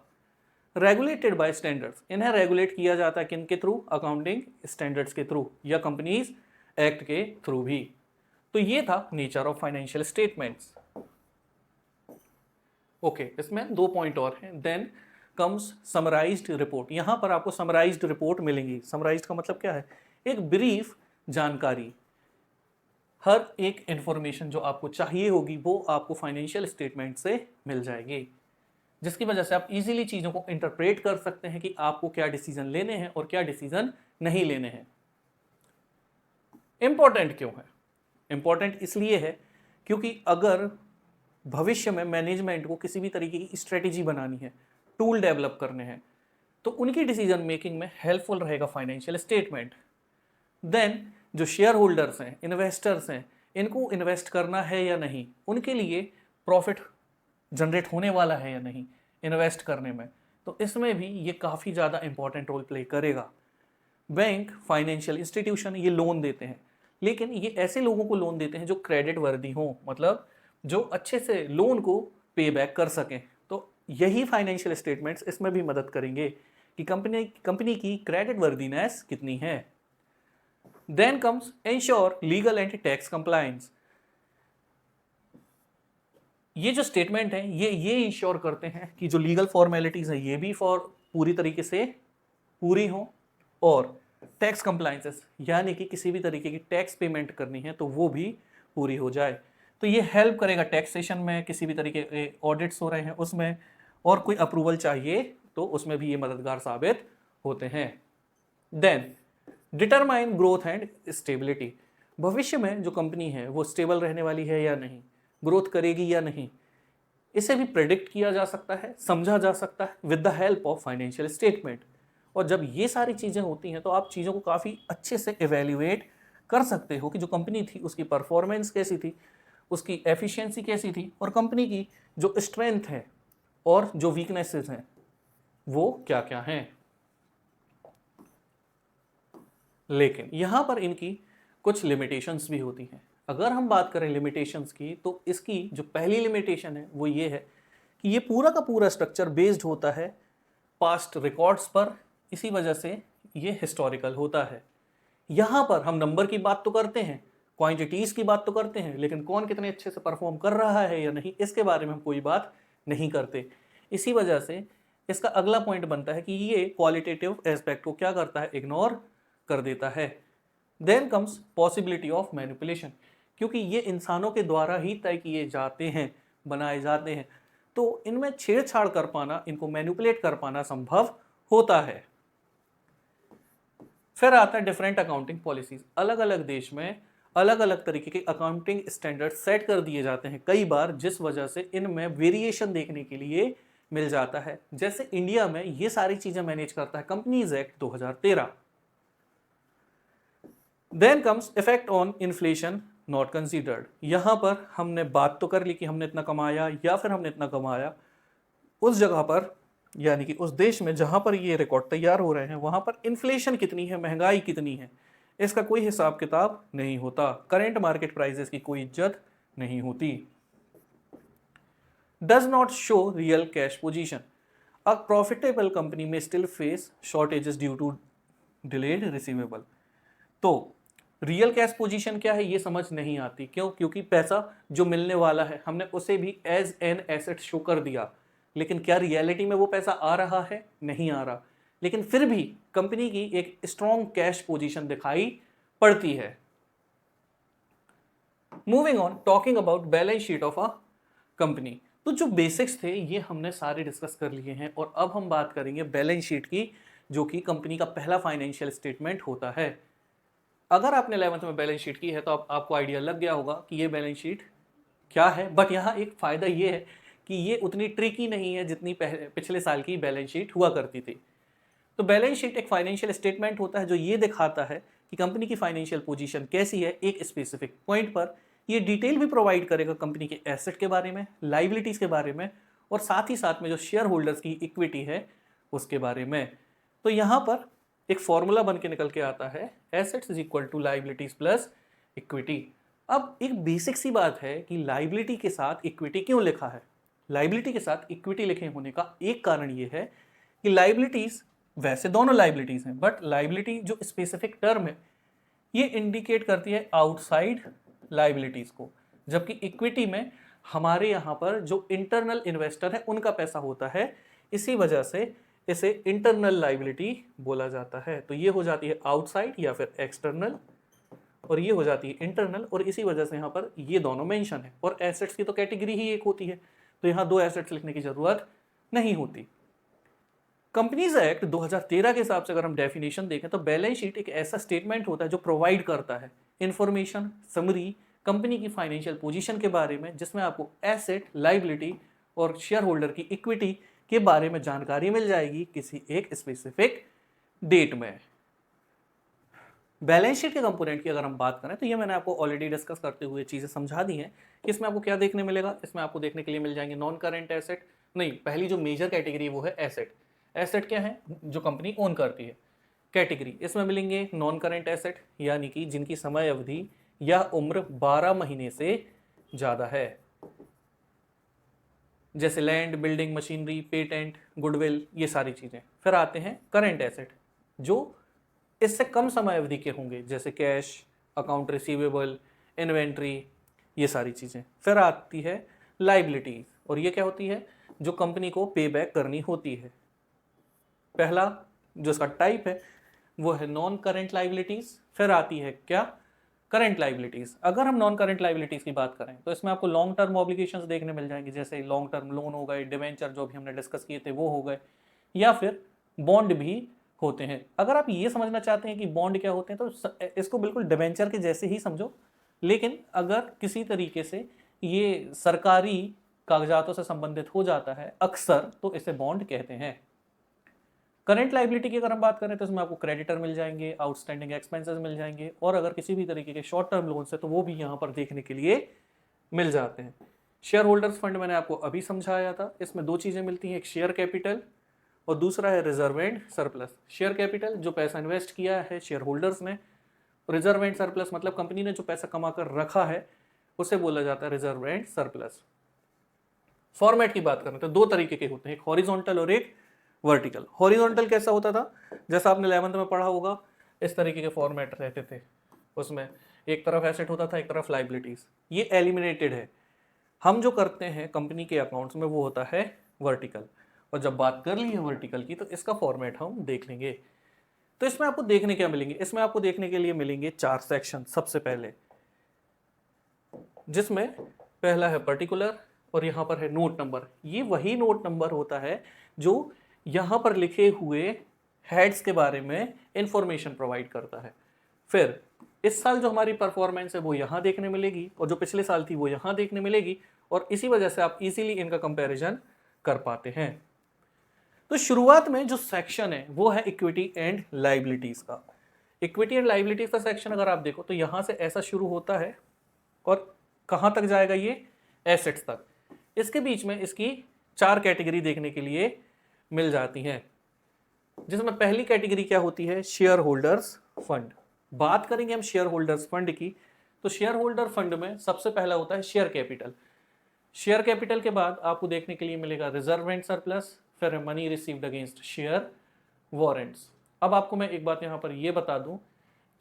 रेगुलेटेड बाय स्टैंडर्ड्स, इन्हें रेगुलेट किया जाता है किनके थ्रू? अकाउंटिंग स्टैंडर्ड्स के थ्रू या कंपनीज एक्ट के थ्रू भी। तो ये था nature of financial statements. Okay, इसमें 2 पॉइंट और हैं। Then comes summarised report. यहां पर आपको समराइज्ड रिपोर्ट मिलेंगी। समराइज्ड का मतलब क्या है? एक ब्रीफ जानकारी, हर एक इंफॉर्मेशन जो आपको चाहिए होगी वो आपको फाइनेंशियल स्टेटमेंट से मिल जाएगी, जिसकी वजह से आप इजीली चीज़ों को इंटरप्रेट कर सकते हैं कि आपको क्या डिसीजन लेने हैं और क्या डिसीजन नहीं लेने हैं। इंपॉर्टेंट क्यों है? इंपॉर्टेंट इसलिए है क्योंकि अगर भविष्य में मैनेजमेंट को किसी भी तरीके की स्ट्रेटेजी बनानी है, टूल डेवलप करने हैं, तो उनकी डिसीजन मेकिंग में हेल्पफुल रहेगा फाइनेंशियल स्टेटमेंट। देन जो शेयर होल्डर्स हैं, इन्वेस्टर्स हैं, इनको इन्वेस्ट करना है या नहीं, उनके लिए प्रॉफिट जनरेट होने वाला है या नहीं इन्वेस्ट करने में, तो इसमें भी ये काफ़ी ज़्यादा इंपॉर्टेंट रोल प्ले करेगा। बैंक, फाइनेंशियल इंस्टीट्यूशन ये लोन देते हैं, लेकिन ये ऐसे लोगों को लोन देते हैं जो क्रेडिट वर्दी हों, मतलब जो अच्छे से लोन को पे बैक कर सकें। तो यही फाइनेंशियल स्टेटमेंट्स इसमें भी मदद करेंगे कि कंपनी की क्रेडिट वर्दीनेस कितनी है। Then comes ensure legal and tax compliance. ये जो स्टेटमेंट है ये इंश्योर करते हैं कि जो लीगल फॉर्मेलिटीज है ये भी पूरी तरीके से पूरी हों, और टैक्स कंप्लायंसेस यानी कि किसी भी तरीके की टैक्स पेमेंट करनी है तो वो भी पूरी हो जाए। तो ये हेल्प करेगा टैक्सेशन में, किसी भी तरीके के ऑडिट्स हो रहे हैं उसमें, और कोई अप्रूवल चाहिए तो उसमें भी ये मददगार साबित होते हैं। Then determine growth and stability. भविष्य में जो कंपनी है वो स्टेबल रहने वाली है या नहीं, ग्रोथ करेगी या नहीं, इसे भी प्रेडिक्ट किया जा सकता है, समझा जा सकता है with the help of financial statement. और जब ये सारी चीज़ें होती हैं तो आप चीज़ों को काफ़ी अच्छे से एवेल्युएट कर सकते हो कि जो कंपनी थी उसकी परफॉर्मेंस कैसी थी, उसकी एफिशिएंसी कैसी थी, और कंपनी की जो स्ट्रेंथ है और जो वीकनेसेस हैं वो क्या क्या हैं। लेकिन यहाँ पर इनकी कुछ लिमिटेशंस भी होती हैं। अगर हम बात करें लिमिटेशंस की तो इसकी जो पहली लिमिटेशन है वो ये है कि ये पूरा का पूरा स्ट्रक्चर बेस्ड होता है पास्ट रिकॉर्ड्स पर, इसी वजह से ये हिस्टोरिकल होता है। यहाँ पर हम नंबर की बात तो करते हैं, क्वांटिटीज़ की बात तो करते हैं, लेकिन कौन कितने अच्छे से परफॉर्म कर रहा है या नहीं इसके बारे में हम कोई बात नहीं करते। इसी वजह से इसका अगला पॉइंट बनता है कि ये क्वालिटेटिव एस्पेक्ट को क्या करता है? इग्नोर कर देता है। Then comes possibility of manipulation, क्योंकि ये इंसानों के द्वारा ही तय किए जाते हैं, बनाए जाते हैं, तो इनमें छेड़छाड़ कर पाना, इनको मैनिपुलेट कर पाना संभव होता है। फिर आता है डिफरेंट अकाउंटिंग पॉलिसीज। अलग अलग देश में अलग अलग तरीके के अकाउंटिंग स्टैंडर्ड सेट कर दिए जाते हैं कई बार, जिस वजह से इनमें वेरिएशन देखने के लिए मिल जाता है। जैसे इंडिया में ये सारी चीजें मैनेज करता है companies act 2013। Then comes effect on inflation not considered. यहां पर हमने बात तो कर ली कि हमने इतना कमाया या फिर हमने इतना कमाया, उस जगह पर यानी कि उस देश में जहां पर ये रिकॉर्ड तैयार हो रहे हैं वहां पर इन्फ्लेशन कितनी है, महंगाई कितनी है, इसका कोई हिसाब किताब नहीं होता। करेंट मार्केट प्राइसेस की कोई इज्जत नहीं होती। Does not show real cash position. A profitable company में still face shortages due to delayed receivable. तो रियल कैश पोजीशन क्या है ये समझ नहीं आती। क्यों? क्योंकि पैसा जो मिलने वाला है हमने उसे भी एज एन एसेट शो कर दिया, लेकिन क्या रियलिटी में वो पैसा आ रहा है? नहीं आ रहा। लेकिन फिर भी कंपनी की एक स्ट्रॉन्ग कैश पोजीशन दिखाई पड़ती है। Moving on, talking about balance sheet of a company. तो जो बेसिक्स थे ये हमने सारे डिस्कस कर लिए हैं और अब हम बात करेंगे बैलेंस शीट की, जो कि कंपनी का पहला फाइनेंशियल स्टेटमेंट होता है। अगर आपने 11th में बैलेंस शीट की है तो आपको आइडिया लग गया होगा कि ये बैलेंस शीट क्या है। बट यहाँ एक फ़ायदा ये है कि ये उतनी ट्रिकी नहीं है जितनी पिछले साल की बैलेंस शीट हुआ करती थी। तो बैलेंस शीट एक फाइनेंशियल स्टेटमेंट होता है जो ये दिखाता है कि कंपनी की फाइनेंशियल पोजीशन कैसी है एक स्पेसिफिक पॉइंट पर। ये डिटेल भी प्रोवाइड करेगा कंपनी के एसेट के बारे में, लाइबिलिटीज़ के बारे में, और साथ ही साथ में जो शेयर होल्डर्स की इक्विटी है उसके बारे में। तो यहाँ पर एक फॉर्मूला बन के निकल के आता है, assets is equal to liabilities plus equity. अब एक बेसिक सी बात है कि लाइबिलिटी के साथ इक्विटी क्यों लिखा है। लाइबिलिटी के साथ इक्विटी लिखे होने का एक कारण ये है कि लाइबिलिटीज, वैसे दोनों लाइबिलिटीज हैं, बट लाइबिलिटी जो स्पेसिफिक टर्म है ये इंडिकेट करती है आउटसाइड लाइबिलिटीज को, जबकि इक्विटी में हमारे यहाँ पर जो इंटरनल इन्वेस्टर है उनका पैसा होता है, इसी वजह से इसे इंटरनल लाइबिलिटी बोला जाता है। तो ये हो जाती है आउटसाइड या फिर एक्सटर्नल, और ये हो जाती है इंटरनल, और इसी वजह से यहाँ पर ये दोनों मेंशन है। और एसेट्स की तो कैटेगरी ही एक होती है, तो यहाँ दो एसेट्स लिखने की जरूरत नहीं होती। कंपनीज एक्ट 2013 के हिसाब से अगर हम डेफिनेशन देखें तो बैलेंस शीट एक ऐसा स्टेटमेंट होता है जो प्रोवाइड करता है इंफॉर्मेशन समरी कंपनी की फाइनेंशियल पोजीशन के बारे में, जिसमें आपको एसेट, लाइबिलिटी और शेयर होल्डर की इक्विटी के बारे में जानकारी मिल जाएगी किसी एक स्पेसिफिक डेट में। बैलेंस शीट के कंपोनेंट की अगर हम बात करें तो ये मैंने आपको ऑलरेडी डिस्कस करते हुए चीज़ें समझा दी हैं कि इसमें आपको क्या देखने मिलेगा। इसमें आपको देखने के लिए मिल जाएंगे नॉन करेंट एसेट, नहीं, पहली जो मेजर कैटेगरी वो है एसेट। एसेट क्या है? जो कंपनी ओन करती है। कैटेगरी इसमें मिलेंगे नॉन करेंट एसेट, यानी कि जिनकी समय अवधि या उम्र 12 महीने से ज़्यादा है, जैसे land, building, machinery, patent, goodwill, ये सारी चीज़ें। फिर आते हैं करेंट एसेट जो इससे कम समय अवधि के होंगे, जैसे कैश, अकाउंट रिसीवेबल, इन्वेंट्री, ये सारी चीज़ें। फिर आती है लाइबिलिटीज, और ये क्या होती है? जो कंपनी को पे बैक करनी होती है। पहला जो इसका टाइप है वो है नॉन करेंट लाइबिलिटीज। फिर आती है क्या? Current liabilities. अगर हम नॉन करंट लाइबिलिटीज की बात करें तो इसमें आपको लॉन्ग टर्म ऑब्लिगेशंस देखने मिल जाएंगे, जैसे लॉन्ग टर्म लोन हो गए, डिवेंचर जो भी हमने डिस्कस किए थे वो हो गए, या फिर बॉन्ड भी होते हैं। अगर आप ये समझना चाहते हैं कि बॉन्ड क्या होते हैं तो इसको बिल्कुल डिवेंचर के जैसे ही समझो, लेकिन अगर किसी तरीके से ये सरकारी कागजातों से संबंधित हो जाता है अक्सर, तो इसे बॉन्ड कहते हैं। करंट लाइबिलिटी की अगर हम बात करें तो इसमें आपको क्रेडिटर मिल जाएंगे, आउटस्टैंडिंग एक्सपेंसेस मिल जाएंगे, और अगर किसी भी तरीके के शॉर्ट टर्म लोन्स है तो वो भी यहाँ पर देखने के लिए मिल जाते हैं। शेयर होल्डर्स फंड मैंने आपको अभी समझाया था। इसमें दो चीज़ें मिलती हैं, एक शेयर कैपिटल और दूसरा है reserve and surplus. Share capital जो पैसा इन्वेस्ट किया है शेयर होल्डर्स ने, रिजर्व एंड सरप्लस मतलब कंपनी ने जो पैसा कमा कर रखा है उसे बोला जाता है रिजर्व एंड सरप्लस। फॉर्मेट की बात करें तो दो तरीके के होते हैं, एक हॉरिजॉन्टल और एक वर्टिकल। हॉरिजॉन्टल कैसा होता था? जैसा आपने 11th में पढ़ा होगा, इस तरीके के फॉर्मेट रहते थे। उसमें एक तरफ एसेट होता था, एक तरफ लाइबिलिटीज। ये एलिमिनेटेड है। हम जो करते हैं कंपनी के अकाउंट्स में वो होता है वर्टिकल। और जब बात कर ली है वर्टिकल की तो इसका फॉर्मेट हम देख लेंगे। तो इसमें आपको देखने क्या मिलेंगे? इसमें आपको देखने के लिए मिलेंगे 4 सेक्शन। सबसे पहले जिसमें पहला है पर्टिकुलर, और यहाँ पर है नोट नंबर। ये वही नोट नंबर होता है जो यहाँ पर लिखे हुए हेड्स के बारे में इंफॉर्मेशन प्रोवाइड करता है। फिर इस साल जो हमारी परफॉर्मेंस है वो यहाँ देखने मिलेगी और जो पिछले साल थी वो यहाँ देखने मिलेगी, और इसी वजह से आप इजीली इनका कंपैरिजन कर पाते हैं। तो शुरुआत में जो सेक्शन है वो है इक्विटी एंड लायबिलिटीज का। इक्विटी एंड लायबिलिटीज का सेक्शन अगर आप देखो तो यहाँ से ऐसा शुरू होता है और कहाँ तक जाएगा, ये एसेट्स तक। इसके बीच में इसकी 4 कैटेगरी देखने के लिए मिल जाती हैं, जिसमें पहली कैटेगरी क्या होती है, शेयर होल्डर्स फंड। बात करेंगे हम शेयर होल्डर्स फंड की, तो शेयर होल्डर फंड में सबसे पहला होता है शेयर कैपिटल। शेयर कैपिटल के बाद आपको देखने के लिए मिलेगा रिजर्व एंड सरप्लस, फिर money received against share warrants. अब आपको मैं एक बात यहाँ पर ये बता दूं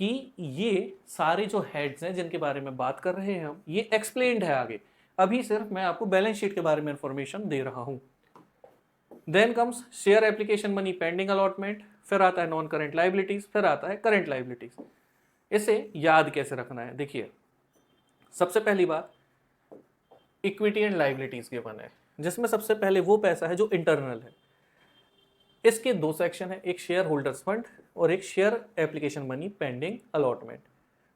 कि ये सारे जो हेड्स हैं जिनके बारे में बात कर रहे हैं हम, ये एक्सप्लेन्ड है आगे, अभी सिर्फ मैं आपको बैलेंस शीट के बारे में इंफॉर्मेशन दे रहा हूं। Then comes share application money pending allotment, फिर आता है नॉन करेंट लायबिलिटीज, फिर आता है करेंट लायबिलिटीज। इसे याद कैसे रखना है, देखिए सबसे पहली बात इक्विटी एंड लायबिलिटीज के गिवन है, जिसमें सबसे पहले वो पैसा है जो इंटरनल है। इसके 2 सेक्शन है, एक शेयर होल्डर्स फंड और एक share application money pending allotment.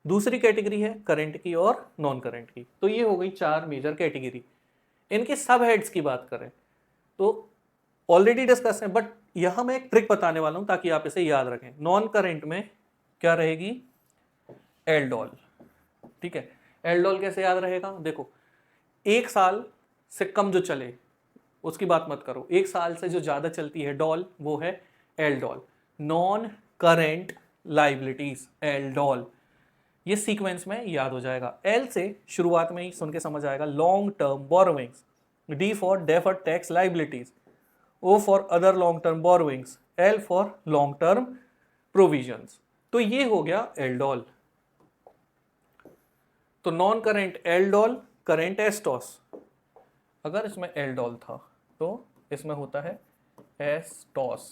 दूसरी कैटेगरी है करंट की और नॉन करंट की। तो ये हो गई 4 मेजर कैटेगरी। इनके सब हेड्स की बात करें तो ऑलरेडी डिस्कस है, बट यहां मैं एक ट्रिक बताने वाला हूं ताकि आप इसे याद रखें। नॉन करंट में क्या रहेगी, एल डॉल, ठीक है। एल डॉल कैसे याद रहेगा, देखो 1 साल से कम जो चले उसकी बात मत करो, 1 साल से जो ज्यादा चलती है डॉल वो है L doll. Non current liabilities L doll, ये सीक्वेंस में याद हो जाएगा। एल से शुरुआत में ही सुन के समझ आएगा, long term borrowings. D for deferred tax liabilities, O for other long term borrowings, L for long term provisions। तो ये हो गया एल्डॉल। तो नॉन करेंट एल्डॉल, करेंट एस्टॉस। अगर इसमें एल्डॉल था तो इसमें होता है एस्टॉस।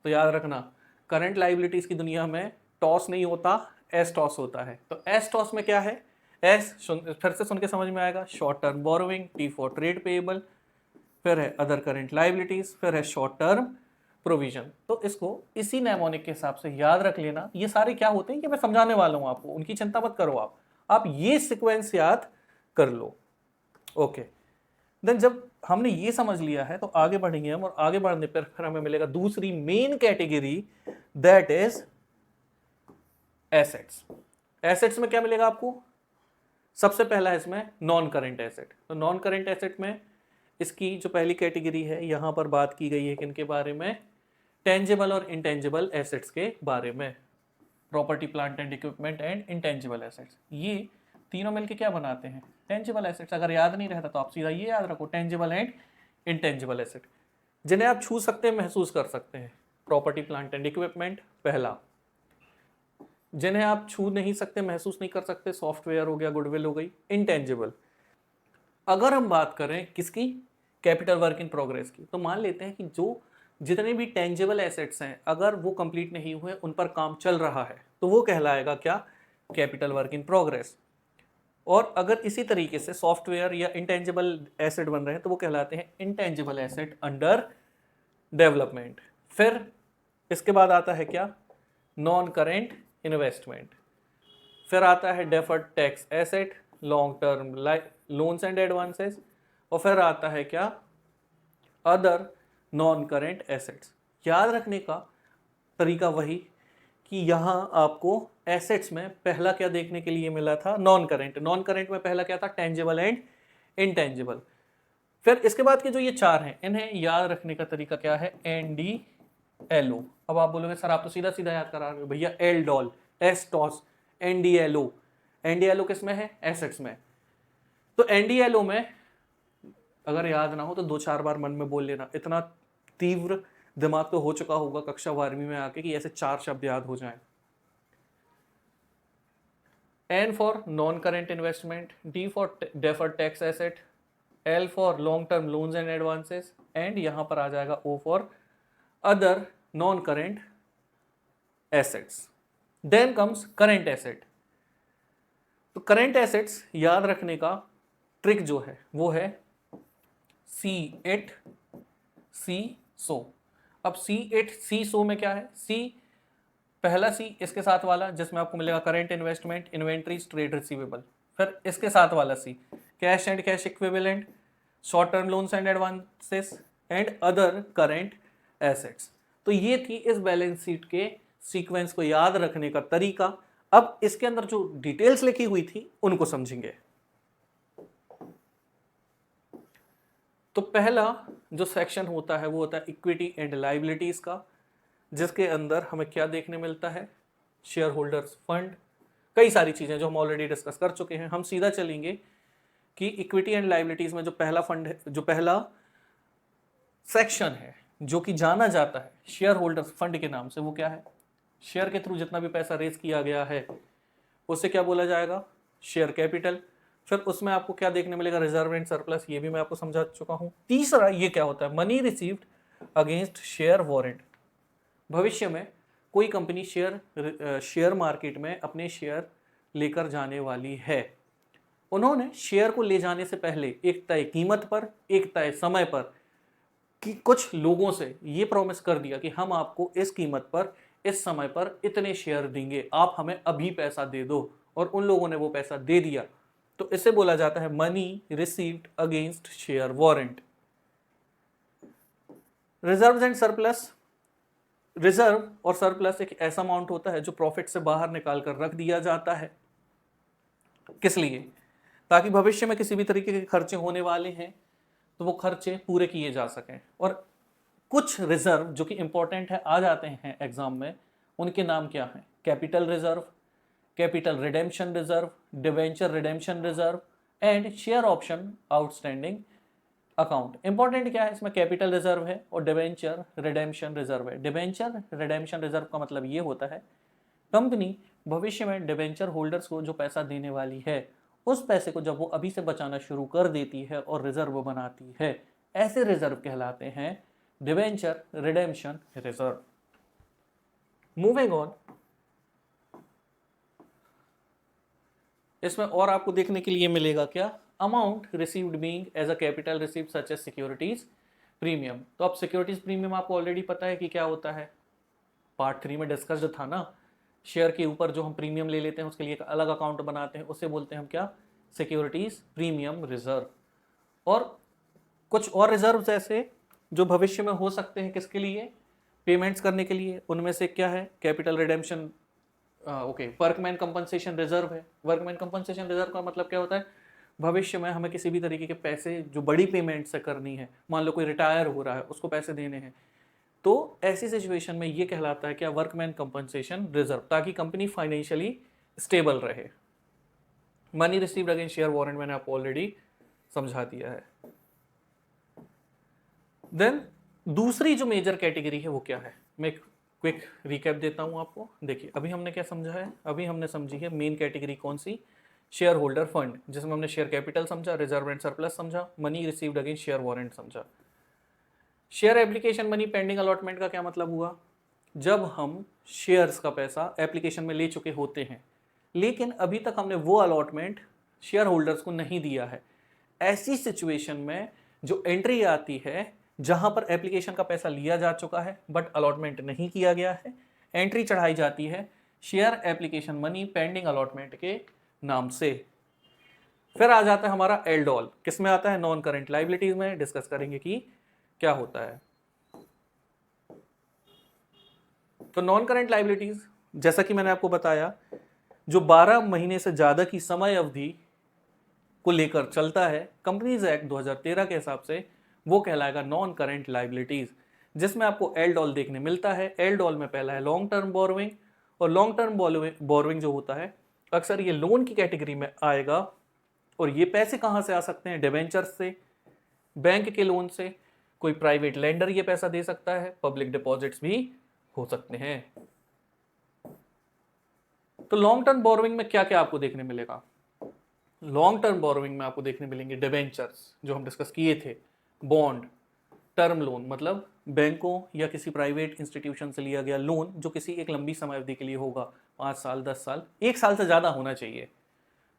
तो याद रखना, करंट लायबिलिटीज की दुनिया में टॉस नहीं होता, एस्टॉस होता है। तो एस्टॉस में क्या है, एस फिर से सुन के समझ में आएगा, short term borrowing, T for trade payable, फिर है अदर करेंट लायबिलिटीज, फिर है शॉर्ट टर्म प्रोविजन। तो इसको इसी नेमोनिक के हिसाब से याद रख लेना। ये सारे क्या होते हैं, ये मैं समझाने वाला हूं आपको, उनकी चिंता मत करो आप ये सीक्वेंस याद कर लो। ओके, देन जब हमने ये समझ लिया है तो आगे बढ़ेंगे हम, और आगे बढ़ने पर फिर हमें मिलेगा दूसरी main category, that is assets. Assets में क्या मिलेगा आपको, सबसे पहला है इसमें नॉन करेंट एसेट। तो नॉन करेंट एसेट में इसकी जो पहली कैटेगरी है, यहां पर बात की गई है किनके बारे में, टेंजिबल और इंटेंजिबल एसेट्स के बारे में। Property plant and equipment and intangible assets, ये तीनों मिलके क्या बनाते हैं, टेंजिबल एसेट्स। अगर याद नहीं रहता तो आप सीधा ये याद रखो, टेंजिबल एंड इंटेंजिबल एसेट, जिन्हें आप छू सकते हैं, महसूस कर सकते हैं। प्रॉपर्टी प्लांट एंड इक्विपमेंट पहला, जिन्हें आप छू नहीं सकते, महसूस नहीं कर सकते, सॉफ्टवेयर हो गया, गुडविल हो गई। इंटेंजिबल, अगर हम बात करें किसकी, कैपिटल वर्क इन प्रोग्रेस की, तो मान लेते हैं कि जो जितने भी टेंजिबल एसेट्स हैं अगर वो कंप्लीट नहीं हुए, उन पर काम चल रहा है, तो वो कहलाएगा क्या, कैपिटल वर्क इन प्रोग्रेस। और अगर इसी तरीके से सॉफ्टवेयर या इंटेंजिबल एसेट बन रहे हैं तो वो कहलाते हैं इंटेंजिबल एसेट अंडर डेवलपमेंट। फिर इसके बाद आता है क्या, नॉन करेंट इन्वेस्टमेंट। फिर आता है deferred tax asset, long term loans and advances, और फिर आता है क्या, अदर नॉन करेंट एसेट्स। याद रखने का तरीका वही कि यहां आपको एसेट्स में पहला क्या देखने के लिए मिला था, नॉन करेंट। नॉन करेंट में पहला क्या था, टेंजिबल एंड इंटेंजिबल। फिर इसके बाद के जो ये 4 हैं, इन्हें याद रखने का तरीका क्या है, NDLO। अब आप बोलोगे सर आप तो सीधा सीधा याद करा रहे हो, भैया एल डॉल, एस्टॉस, NDLO। NDLO किस में है, एसेट्स में। तो NDLO में अगर याद ना हो तो 2-4 बार मन में बोल लेना, इतना तीव्र दिमाग तो हो चुका होगा कक्षा 12वीं में आके कि ऐसे 4 शब्द याद हो जाएं। N for non current investment, D for deferred tax asset, L for long term loans and advances, and यहां पर आ जाएगा O for other non current assets. Then comes current asset. तो करेंट एसेट्स याद रखने का ट्रिक जो है वो है C8 C सो। अब C8 सो में क्या है, सी पहला सी इसके साथ वाला जिसमें आपको मिलेगा current investment, inventories, trade receivable. फिर इसके साथ वाला C cash and cash equivalent, short term loans and advances and other current assets. तो ये थी इस बैलेंस शीट के सीक्वेंस को याद रखने का तरीका। अब इसके अंदर जो डिटेल्स लिखी हुई थी उनको समझेंगे। तो पहला जो सेक्शन होता है वो होता है इक्विटी एंड लायबिलिटीज का, जिसके अंदर हमें क्या देखने मिलता है, शेयर होल्डर्स फंड, कई सारी चीजें जो हम ऑलरेडी डिस्कस कर चुके हैं। हम सीधा चलेंगे कि इक्विटी एंड लायबिलिटीज में जो पहला फंड है, जो पहला सेक्शन है जो कि जाना जाता है शेयर होल्डर्स फंड के नाम से, वो क्या है, शेयर के थ्रू जितना भी पैसा रेज किया गया है उससे क्या बोला जाएगा, शेयर कैपिटल। फिर उसमें आपको क्या देखने मिलेगा, रिजर्व एंड सरप्लस, ये भी मैं आपको समझा चुका हूं। तीसरा ये क्या होता है, money received against share warrant. भविष्य में कोई कंपनी शेयर मार्केट में अपने शेयर लेकर जाने वाली है, उन्होंने शेयर को ले जाने से पहले एक तय कीमत पर, एक तय समय पर कि कुछ लोगों से ये प्रॉमिस कर दिया कि हम आपको इस कीमत पर, इस समय पर इतने शेयर देंगे, आप हमें अभी पैसा दे दो, और उन लोगों ने वो पैसा दे दिया। तो इसे बोला जाता है money received against share warrant. Reserve and surplus, reserve और सरप्लस एक ऐसा अमाउंट होता है जो प्रॉफिट से बाहर निकाल कर रख दिया जाता है। किस लिए, ताकि भविष्य में किसी भी तरीके के खर्चे होने वाले हैं तो वो खर्चे पूरे किए जा सकें। और कुछ रिजर्व जो कि इंपॉर्टेंट है, आ जाते हैं एग्जाम में, उनके नाम क्या हैं, capital reserve, capital redemption reserve, debenture redemption reserve and share option outstanding account. Important क्या है इसमें, कैपिटल रिजर्व है और डिवेंचर रिडेम्पशन रिजर्व है। डिवेंचर रिडेम्पशन रिजर्व का मतलब ये होता है कंपनी भविष्य में डिवेंचर होल्डर्स को जो पैसा देने वाली है उस पैसे को जब वो अभी से बचाना शुरू कर देती है और रिजर्व बनाती है, ऐसे रिजर्व कहलाते हैं debenture redemption reserve. Moving on, इसमें और आपको देखने के लिए मिलेगा क्या, amount received being as a capital received such as securities premium. तो अब सिक्योरिटीज प्रीमियम आपको ऑलरेडी पता है कि क्या होता है, पार्ट 3 में डिस्कस था ना, शेयर के ऊपर जो हम प्रीमियम ले लेते हैं उसके लिए एक अलग अकाउंट बनाते हैं, उससे बोलते हैं हम क्या, सिक्योरिटीज प्रीमियम रिजर्व। और कुछ और रिजर्व ऐसे जो भविष्य में हो सकते हैं, किसके लिए, पेमेंट्स करने के लिए, उनमें से क्या है, capital redemption, okay, workman compensation reserve है। वर्कमैन कंपनसेशन रिजर्व का मतलब क्या होता है, भविष्य में हमें किसी भी तरीके के पैसे जो बड़ी पेमेंट से करनी है, मान लो कोई रिटायर हो रहा है उसको पैसे देने हैं, तो ऐसी सिचुएशन में ये कहलाता है क्या, वर्कमैन कंपनसेशन रिजर्व, ताकि कंपनी फाइनेंशियली स्टेबल रहे। Money received against share warrant मैंने आपको ऑलरेडी समझा दिया है। देन दूसरी जो मेजर कैटेगरी है वो क्या है, मैं क्विक रिकैप देता हूं आपको। देखिए अभी हमने क्या समझा है, अभी हमने समझी है मेन कैटेगरी कौन सी, शेयर होल्डर फंड, जिसमें हमने शेयर कैपिटल समझा, रिजर्व एंड सरप्लस समझा, money received against share warrant समझा। Share application money pending allotment का क्या मतलब हुआ, जब हम शेयर्स का पैसा एप्लीकेशन में ले चुके होते हैं लेकिन अभी तक हमने वो अलॉटमेंट शेयर होल्डर्स को नहीं दिया है, ऐसी सिचुएशन में जो एंट्री आती है जहां पर एप्लीकेशन का पैसा लिया जा चुका है बट अलॉटमेंट नहीं किया गया है, एंट्री चढ़ाई जाती है share application money pending allotment के नाम से। फिर आ जाता है हमारा एलडॉल, किसमें आता है, नॉन करेंट लायबिलिटीज में। डिस्कस करेंगे कि क्या होता है। तो नॉन करेंट लायबिलिटीज, जैसा कि मैंने आपको बताया, जो 12 महीने से ज्यादा की समय अवधि को लेकर चलता है कंपनीज एक्ट 2013 के हिसाब से, वो कहलाएगा नॉन करेंट लायबिलिटीज, जिसमें आपको एलडॉल देखने मिलता है। एलडॉल में पहला है लॉन्ग टर्म बोरोइंग, और लॉन्ग टर्म बोरोइंग जो होता है अक्सर ये लोन की कैटेगरी में आएगा। और ये पैसे कहां से आ सकते हैं, डिवेंचर्स से, बैंक के लोन से, कोई प्राइवेट लेंडर ये पैसा दे सकता है, पब्लिक डिपॉजिट्स भी हो सकते हैं। तो लॉन्ग टर्म बोरोइंग में क्या क्या आपको देखने मिलेगा, लॉन्ग टर्म बोरोइंग में आपको देखने मिलेंगे डिवेंचर्स जो हम डिस्कस किए थे, बॉन्ड, टर्म लोन मतलब बैंकों या किसी प्राइवेट इंस्टीट्यूशन से लिया गया लोन जो किसी एक लंबी समय अवधि के लिए होगा, 5 साल, 10 साल, 1 साल से ज़्यादा होना चाहिए।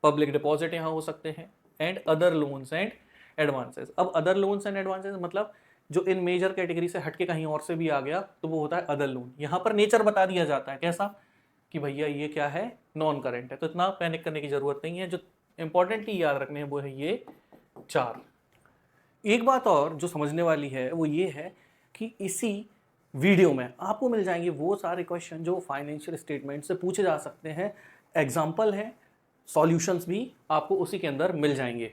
पब्लिक डिपॉजिट यहाँ हो सकते हैं, and other loans and advances. अब अदर लोन्स एंड एडवांसेस मतलब जो इन मेजर कैटेगरी से हटके कहीं और से भी आ गया तो वो होता है अदर लोन। यहाँ पर नेचर बता दिया जाता है कैसा, कि भैया ये क्या है, नॉन करेंट है, तो इतना पैनिक करने की जरूरत नहीं है। जो इंपॉर्टेंटली याद रखने हैं वो है ये 4। एक बात और जो समझने वाली है वो ये है कि इसी वीडियो में आपको मिल जाएंगे वो सारे क्वेश्चन जो फाइनेंशियल स्टेटमेंट से पूछे जा सकते हैं, एग्जाम्पल है, सॉल्यूशंस भी आपको उसी के अंदर मिल जाएंगे।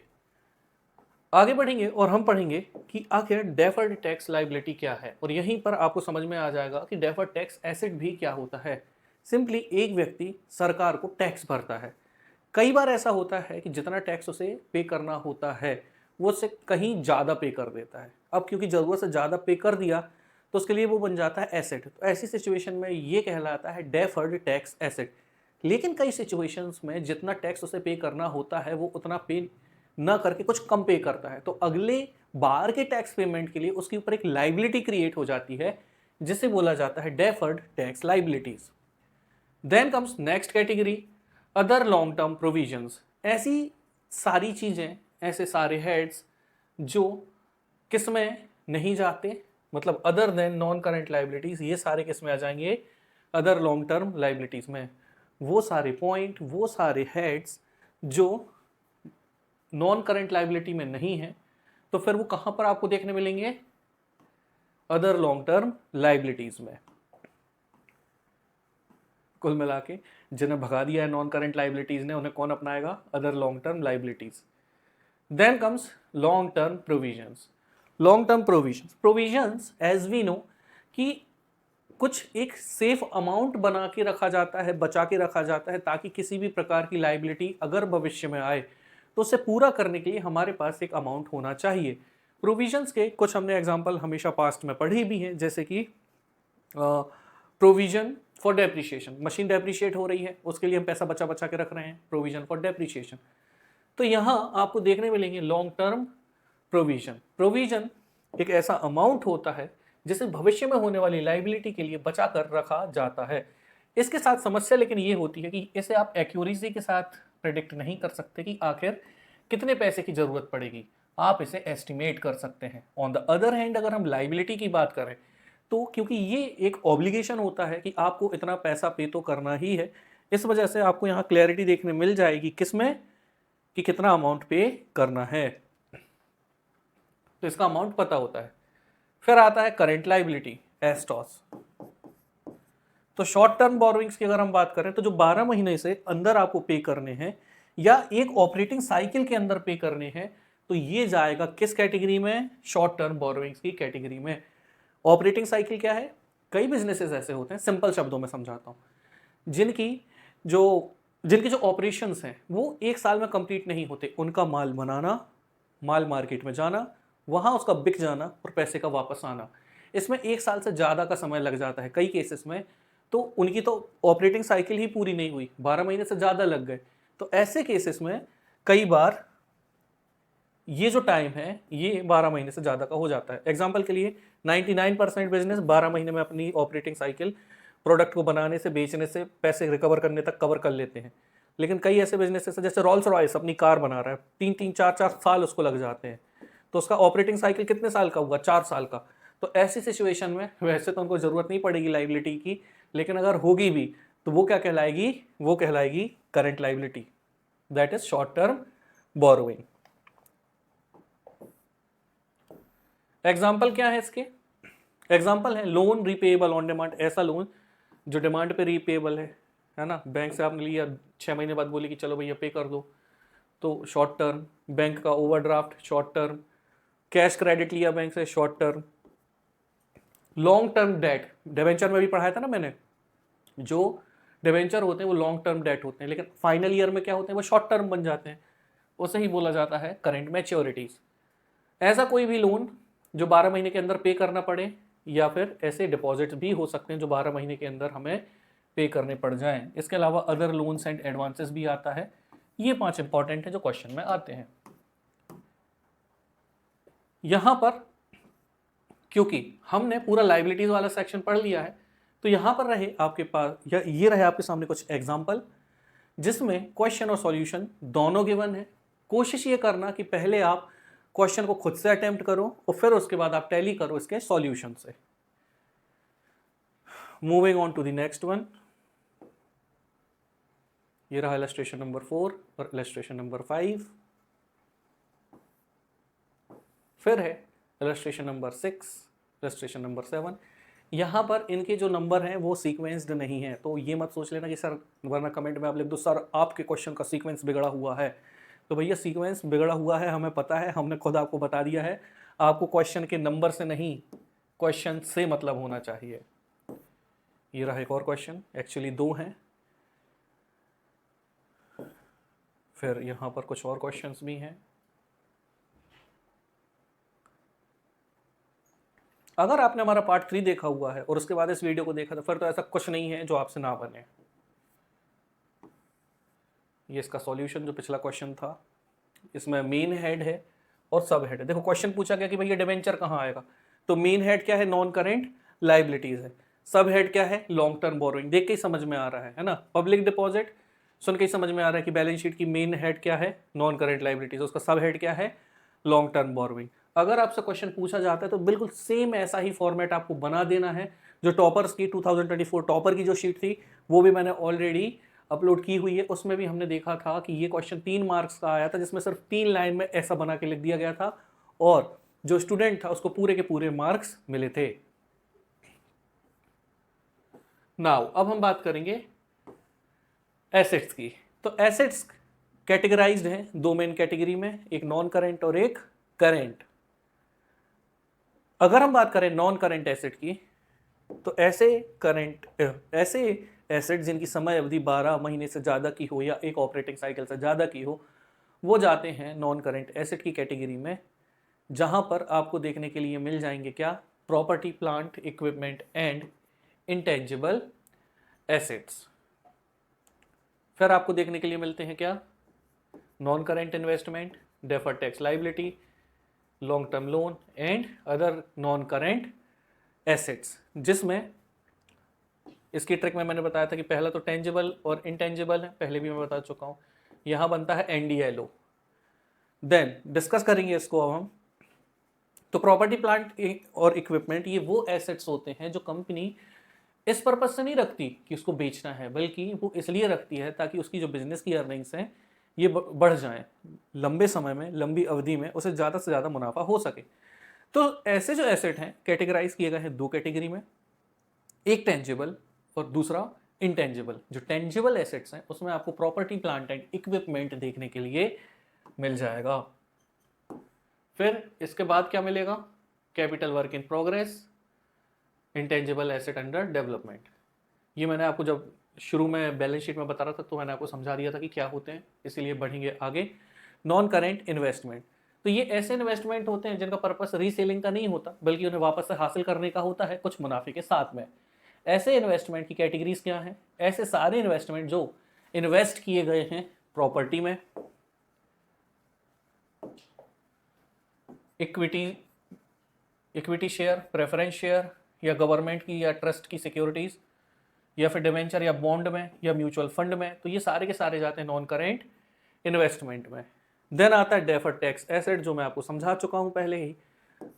आगे बढ़ेंगे और हम पढ़ेंगे कि आखिर डेफर्ड टैक्स लायबिलिटी क्या है, और यहीं पर आपको समझ में आ जाएगा कि डेफर्ड टैक्स एसेट भी क्या होता है। सिंपली एक व्यक्ति सरकार को टैक्स भरता है, कई बार ऐसा होता है कि जितना टैक्स उसे पे करना होता है वो उससे कहीं ज़्यादा पे कर देता है। अब क्योंकि ज़रूरत से ज़्यादा पे कर दिया तो उसके लिए वो बन जाता है एसेट, तो ऐसी सिचुएशन में ये कहलाता है डेफर्ड टैक्स एसेट। लेकिन कई सिचुएशंस में जितना टैक्स उसे पे करना होता है वो उतना पे ना करके कुछ कम पे करता है, तो अगले बार के टैक्स पेमेंट के लिए उसके ऊपर एक लाइबिलिटी क्रिएट हो जाती है जिसे बोला जाता है deferred tax liabilities. Then comes next category, other long term provisions. ऐसी सारी चीज़ें, ऐसे सारे हेड्स जो किस में नहीं जाते, मतलब other than non current liabilities, ये सारे किस में आ जाएंगे, अदर लॉन्ग टर्म लाइबिलिटीज में। वो सारे पॉइंट, वो सारे हेड्स जो नॉन करंट लाइबिलिटी में नहीं है, तो फिर वो कहां पर आपको देखने मिलेंगे, अदर लॉन्ग टर्म लाइबिलिटीज में। कुल मिला के जिन्हें भगा दिया है नॉन करंट लाइबिलिटीज ने, उन्हें कौन अपनाएगा, other long term liabilities. Then comes long term provisions. Long term provisions, provisions as we know कि कुछ एक सेफ अमाउंट बना के रखा जाता है, बचा के रखा जाता है, ताकि किसी भी प्रकार की लाइबिलिटी अगर भविष्य में आए तो उसे पूरा करने के लिए हमारे पास एक अमाउंट होना चाहिए। प्रोविजंस के कुछ हमने एग्जांपल हमेशा पास्ट में पढ़ी भी हैं, जैसे कि provision for depreciation, machine depreciate हो रही है उसके लिए हम पैसा बचा बचा के रख रहे हैं, प्रोविजन फॉर डेप्रिशिएशन। तो यहाँ आपको देखने मिलेंगे लॉन्ग टर्म प्रोविजन। प्रोविजन एक ऐसा अमाउंट होता है जिसे भविष्य में होने वाली लाइबिलिटी के लिए बचा कर रखा जाता है। इसके साथ समस्या लेकिन ये होती है कि इसे आप एक्यूरेसी के साथ प्रेडिक्ट नहीं कर सकते कि आखिर कितने पैसे की जरूरत पड़ेगी, आप इसे एस्टिमेट कर सकते हैं। ऑन द अदर हैंड अगर हम लाइबिलिटी की बात करें तो क्योंकि ये एक ऑब्लिगेशन होता है कि आपको इतना पैसा पे तो करना ही है, इस वजह से आपको यहाँ क्लैरिटी देखने मिल जाएगी किसमें, कि कितना अमाउंट पे करना है, तो इसका अमाउंट पता होता है। फिर आता है करेंट लाइबिलिटी, एस्टॉस। तो शॉर्ट टर्म बोरोइंग्स की अगर हम बात करें तो जो 12 महीने से अंदर आपको पे करने हैं या एक ऑपरेटिंग साइकिल के अंदर पे करने हैं, तो ये जाएगा किस कैटेगरी में, शॉर्ट टर्म बोरोइंग्स की कैटेगरी में। ऑपरेटिंग साइकिल क्या है, कई बिजनेसेस ऐसे होते हैं, सिंपल शब्दों में समझाता हूँ, जिनके जो ऑपरेशंस हैं वो एक साल में कंप्लीट नहीं होते। उनका माल बनाना, माल मार्केट में जाना, वहाँ उसका बिक जाना और पैसे का वापस आना, इसमें एक साल से ज़्यादा का समय लग जाता है कई केसेस में। तो उनकी तो ऑपरेटिंग साइकिल ही पूरी नहीं हुई, 12 महीने से ज़्यादा लग गए। तो ऐसे केसेस में कई बार ये जो टाइम है ये 12 महीने से ज़्यादा का हो जाता है। एग्जाम्पल के लिए 99% बिजनेस 12 महीने में अपनी ऑपरेटिंग साइकिल प्रोडक्ट को बनाने से, बेचने से, पैसे रिकवर करने तक कवर कर लेते हैं। लेकिन कई ऐसे बिजनेसेस हैं, जैसे रोल्स रॉयस अपनी कार बना रहा है, 3-3, 4-4 साल उसको लग जाते हैं, तो उसका ऑपरेटिंग साइकिल कितने साल का हुआ, 4 साल का। तो ऐसी सिचुएशन में वैसे तो उनको ज़रूरत नहीं पड़ेगी लाइबिलिटी की, लेकिन अगर होगी भी तो वो क्या कहलाएगी, वो कहलाएगी current liability, that is short term borrowing. Example क्या है इसके, एग्जाम्पल है लोन रिपेएबल ऑन डिमांड, ऐसा लोन जो डिमांड पे रिपेएबल है ना, बैंक से आपने लिया, 6 महीने बाद बोली कि चलो भैया पे कर दो, तो शॉर्ट टर्म। बैंक का overdraft, short term. Cash credit लिया बैंक से, short term. Long term debt, debenture में भी पढ़ाया था ना मैंने, जो डिबेंचर होते हैं वो लॉन्ग टर्म डेट होते हैं, लेकिन फाइनल ईयर में क्या होते हैं, वो शॉर्ट टर्म बन जाते हैं, उसे ही बोला जाता है करेंट मैच्योरिटीज। ऐसा कोई भी लोन जो 12 महीने के अंदर पे करना पड़े, या फिर ऐसे डिपॉजिट्स भी हो सकते हैं जो 12 महीने के अंदर हमें पे करने पड़ जाएं। इसके अलावा अदर लोन्स एंड एडवांसेस भी आता है। ये 5 इंपॉर्टेंट है जो क्वेश्चन में आते हैं। यहां पर क्योंकि हमने पूरा लाइबिलिटीज वाला सेक्शन पढ़ लिया है, तो यहां पर रहे आपके पास, या ये रहे आपके सामने कुछ एग्जाम्पल जिसमें क्वेश्चन और सॉल्यूशन दोनों गिवन है। कोशिश ये करना कि पहले आप क्वेश्चन को खुद से अटेम्प्ट करो और फिर उसके बाद आप टैली करो इसके सॉल्यूशन से। Moving on to the next one, ये रहा इलस्ट्रेशन नंबर 4 और इलस्ट्रेशन नंबर 5। फिर है इलस्ट्रेशन नंबर 6, इलस्ट्रेशन नंबर 7। यहाँ पर इनके जो नंबर हैं वो सीक्वेंस्ड नहीं है, तो ये मत सोच लेना कि सर, वरना कमेंट में आप लिख दो सर आपके क्वेश्चन का सीक्वेंस बिगड़ा हुआ है। तो भैया सीक्वेंस बिगड़ा हुआ है, हमें पता है, हमने खुद आपको बता दिया है। आपको क्वेश्चन के नंबर से नहीं, क्वेश्चन से मतलब होना चाहिए। ये रहा एक और क्वेश्चन, एक्चुअली 2 हैं। फिर यहाँ पर कुछ और क्वेश्चंस भी हैं। अगर आपने हमारा पार्ट 3 देखा हुआ है और उसके बाद इस वीडियो को देखा तो फिर तो ऐसा कुछ नहीं है जो आपसे ना बने। ये इसका सॉल्यूशन जो पिछला क्वेश्चन था, इसमें मेन हेड है और सब हेड है। देखो क्वेश्चन पूछा गया कि भैया डिवेंचर कहाँ आएगा, तो मेन हेड क्या है, नॉन करेंट लाइबिलिटीज है। सब हेड क्या है, लॉन्ग टर्म बोरोइंग। देख के ही समझ में आ रहा है ना। पब्लिक डिपॉजिट सुन के ही समझ में आ रहा है कि बैलेंस शीट की मेन हेड क्या है, नॉन करेंट लाइबिलिटीज, उसका सब हेड क्या है, लॉन्ग टर्म बोरोइंग। अगर आपसे क्वेश्चन पूछा जाता है तो बिल्कुल सेम ऐसा ही फॉर्मेट आपको बना देना है। जो टॉपर्स की 2024 टॉपर की जो शीट थी वो भी मैंने ऑलरेडी अपलोड की हुई है। उसमें भी हमने देखा था कि ये क्वेश्चन 3 मार्क्स का आया था, जिसमें सिर्फ 3 लाइन में ऐसा बना के लिख दिया गया था और जो स्टूडेंट था उसको पूरे के पूरे मार्क्स मिले थे। नाउ अब हम बात करेंगे एसेट्स की। तो एसेट्स कैटेगराइज्ड हैं 2 मेन कैटेगरी में, एक नॉन करेंट और एक करेंट। अगर हम बात करें नॉन करेंट एसेट की, तो ऐसे एसेट जिनकी समय अवधि 12 महीने से ज़्यादा की हो या एक ऑपरेटिंग साइकिल से ज़्यादा की हो, वो जाते हैं नॉन करेंट एसेट की कैटेगरी में, जहां पर आपको देखने के लिए मिल जाएंगे क्या, property, plant, equipment and intangible assets. फिर आपको देखने के लिए मिलते हैं क्या, non current investment, deferred tax liability, long term loan and other non current assets. जिसमें इसकी ट्रिक में मैंने बताया था कि पहला तो टेंजिबल और इनटेंजिबल है, पहले भी मैं बता चुका हूँ। यहाँ बनता है एनडीएलओ। देन डिस्कस करेंगे इसको अब हम। तो प्रॉपर्टी, प्लांट और इक्विपमेंट ये वो एसेट्स होते हैं जो कंपनी इस पर्पज से नहीं रखती कि उसको बेचना है, बल्कि वो इसलिए रखती है ताकि उसकी जो बिजनेस की अर्निंग्स हैं ये बढ़ जाएं, लंबे समय में, लंबी अवधि में उसे ज़्यादा से ज़्यादा मुनाफा हो सके। तो ऐसे जो एसेट हैं कैटेगराइज किए गए हैं 2 कैटेगरी में, एक टेंजिबल और दूसरा इंटेंजिबल। जो टेंजिबल एसेट्स हैं उसमें आपको प्रॉपर्टी, प्लांट एंड इक्विपमेंट देखने के लिए मिल जाएगा। फिर इसके बाद क्या मिलेगा, capital work in progress, intangible asset under development. ये मैंने आपको जब शुरू में बैलेंस शीट में बता रहा था तो मैंने आपको समझा दिया था कि क्या होते हैं, इसीलिए बढ़ेंगे आगे। नॉन करेंट इन्वेस्टमेंट, तो ये ऐसे इन्वेस्टमेंट होते हैं जिनका पर्पस रीसेलिंग का नहीं होता, बल्कि उन्हें वापस से हासिल करने का होता है कुछ मुनाफे के साथ में। ऐसे इन्वेस्टमेंट की कैटेगरीज क्या हैं, ऐसे सारे इन्वेस्टमेंट जो इन्वेस्ट किए गए हैं प्रॉपर्टी में, इक्विटी शेयर, प्रेफरेंस शेयर या गवर्नमेंट की या ट्रस्ट की सिक्योरिटीज, या फिर डिवेंचर या बॉन्ड में या म्यूचुअल फंड में, तो ये सारे के सारे जाते हैं नॉन करेंट इन्वेस्टमेंट में। देन आता है डेफर्ड टैक्स एसेट, जो मैं आपको समझा चुका हूं पहले ही।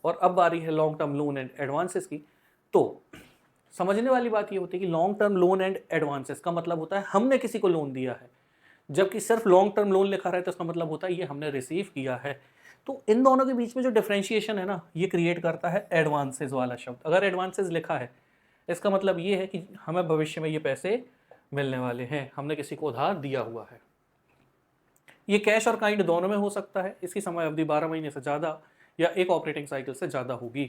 और अब बारी है long term loan and advances की। तो समझने वाली बात ये होती है कि long term loan and advances का मतलब होता है हमने किसी को लोन दिया है, जबकि सिर्फ लॉन्ग टर्म लोन लिखा रहा है तो इसका मतलब होता है ये हमने रिसीव किया है। तो इन दोनों के बीच में जो डिफरेंशिएशन है ना, ये क्रिएट करता है एडवांसेस वाला शब्द। अगर एडवांसेस लिखा है इसका मतलब ये है कि हमें भविष्य में ये पैसे मिलने वाले हैं, हमने किसी को उधार दिया हुआ है। ये कैश और काइंड दोनों में हो सकता है। इसकी समय अवधि 12 महीने से ज़्यादा या एक ऑपरेटिंग साइकिल से ज़्यादा होगी।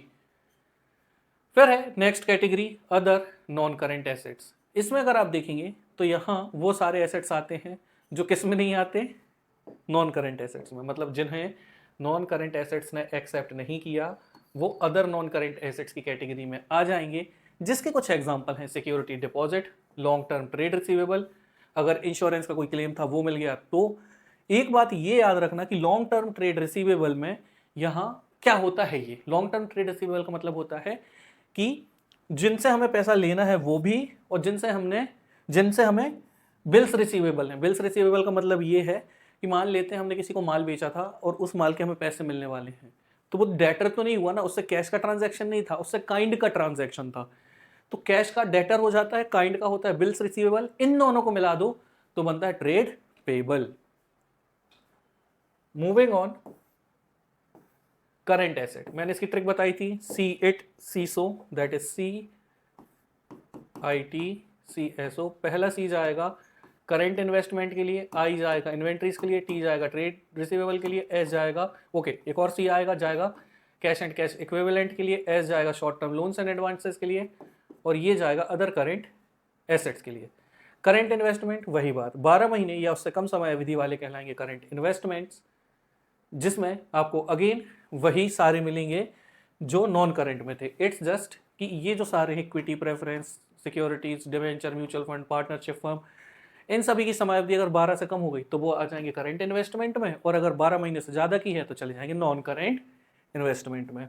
फिर है next category, other non current assets. इसमें अगर आप देखेंगे तो यहाँ वो सारे एसेट्स आते हैं जो किस में नहीं आते, नॉन करेंट एसेट्स में। मतलब जिन्हें नॉन करेंट एसेट्स ने एक्सेप्ट नहीं किया वो अदर नॉन करेंट एसेट्स की कैटेगरी में आ जाएंगे, जिसके कुछ एग्जांपल हैं security deposit, long term trade receivable, अगर इंश्योरेंस का कोई क्लेम था वो मिल गया। तो एक बात ये याद रखना कि लॉन्ग टर्म ट्रेड रिसीवेबल में यहाँ क्या होता है, ये लॉन्ग टर्म ट्रेड रिसीवेबल का मतलब होता है कि जिनसे हमें पैसा लेना है वो भी, और जिनसे हमें बिल्स रिसीवेबल हैं। बिल्स रिसीवेबल का मतलब ये है कि मान लेते हैं हमने किसी को माल बेचा था और उस माल के हमें पैसे मिलने वाले हैं, तो वो डेटर तो नहीं हुआ ना, उससे कैश का ट्रांजैक्शन नहीं था, उससे काइंड का ट्रांजैक्शन था। तो कैश का डेटर हो जाता है, काइंड का होता है बिल्स रिसीवेबल, इन दोनों को मिला दो तो बनता है trade payable. Moving on, current asset, मैंने इसकी ट्रिक बताई थी, C it C so, that is CITCSO। पहला सी जाएगा करंट इन्वेस्टमेंट के लिए, आई जाएगा इन्वेंट्रीज के लिए, टी जाएगा ट्रेड रिसीवेबल के लिए, एस जाएगा ओके एक और सी आएगा जाएगा कैश एंड कैश इक्विवेलेंट के लिए, एस जाएगा short term loans and advances के लिए, और ये जाएगा अदर करंट एसेट्स के लिए। करंट इन्वेस्टमेंट वही बात, 12 महीने या उससे कम समय अवधि वाले कहलाएंगे करंट इन्वेस्टमेंट्स, जिसमें आपको अगेन वही सारे मिलेंगे जो नॉन करंट में थे। इट्स जस्ट कि ये जो सारे equity, preference, securities, debenture, mutual fund, partnership firm, इन सभी की समयावधि अगर 12 से कम हो गई तो वो आ जाएंगे करंट इन्वेस्टमेंट में, और अगर 12 महीने से ज्यादा की है तो चले जाएंगे नॉन करंट इन्वेस्टमेंट में।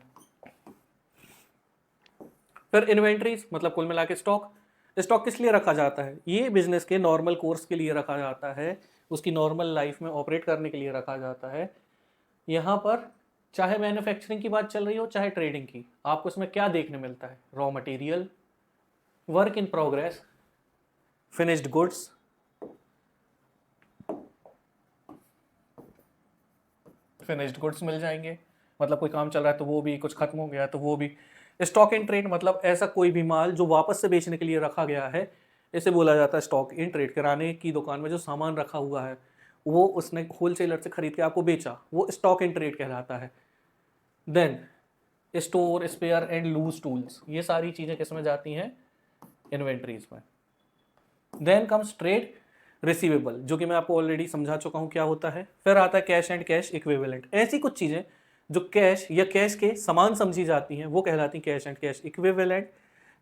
फिर इन्वेंट्रीज मतलब कुल मिला के स्टॉक। स्टॉक किस लिए रखा जाता है? ये बिजनेस के नॉर्मल कोर्स के लिए रखा जाता है, उसकी नॉर्मल लाइफ में ऑपरेट करने के लिए रखा जाता है। यहाँ पर चाहे मैन्युफैक्चरिंग की बात चल रही हो चाहे ट्रेडिंग की, आपको इसमें क्या देखने मिलता है? Raw material, work in progress, finished goods, finished goods मिल जाएंगे, मतलब कोई काम चल रहा है तो वो भी, कुछ खत्म हो गया तो वो भी। स्टॉक इन ट्रेड मतलब ऐसा कोई भी माल जो वापस से बेचने के लिए रखा गया है, इसे बोला जाता है स्टॉक इन ट्रेड। किराने की दुकान में जो सामान रखा हुआ है वो उसने होलसेलर से खरीद के आपको बेचा, वो स्टॉक इन ट्रेड कहलाता है। Then store, spare and loose tools, ये सारी चीजें किसमें जाती हैं? इन्वेंट्रीज में। देन कम्स ट्रेड रिसीवेबल, जो कि मैं आपको ऑलरेडी समझा चुका हूं क्या होता है। फिर आता है कैश एंड कैश इक्विवेलेंट, ऐसी कुछ चीजें जो कैश या कैश के समान समझी जाती हैं वो कहलाती हैं कैश एंड कैश इक्विवेलेंट,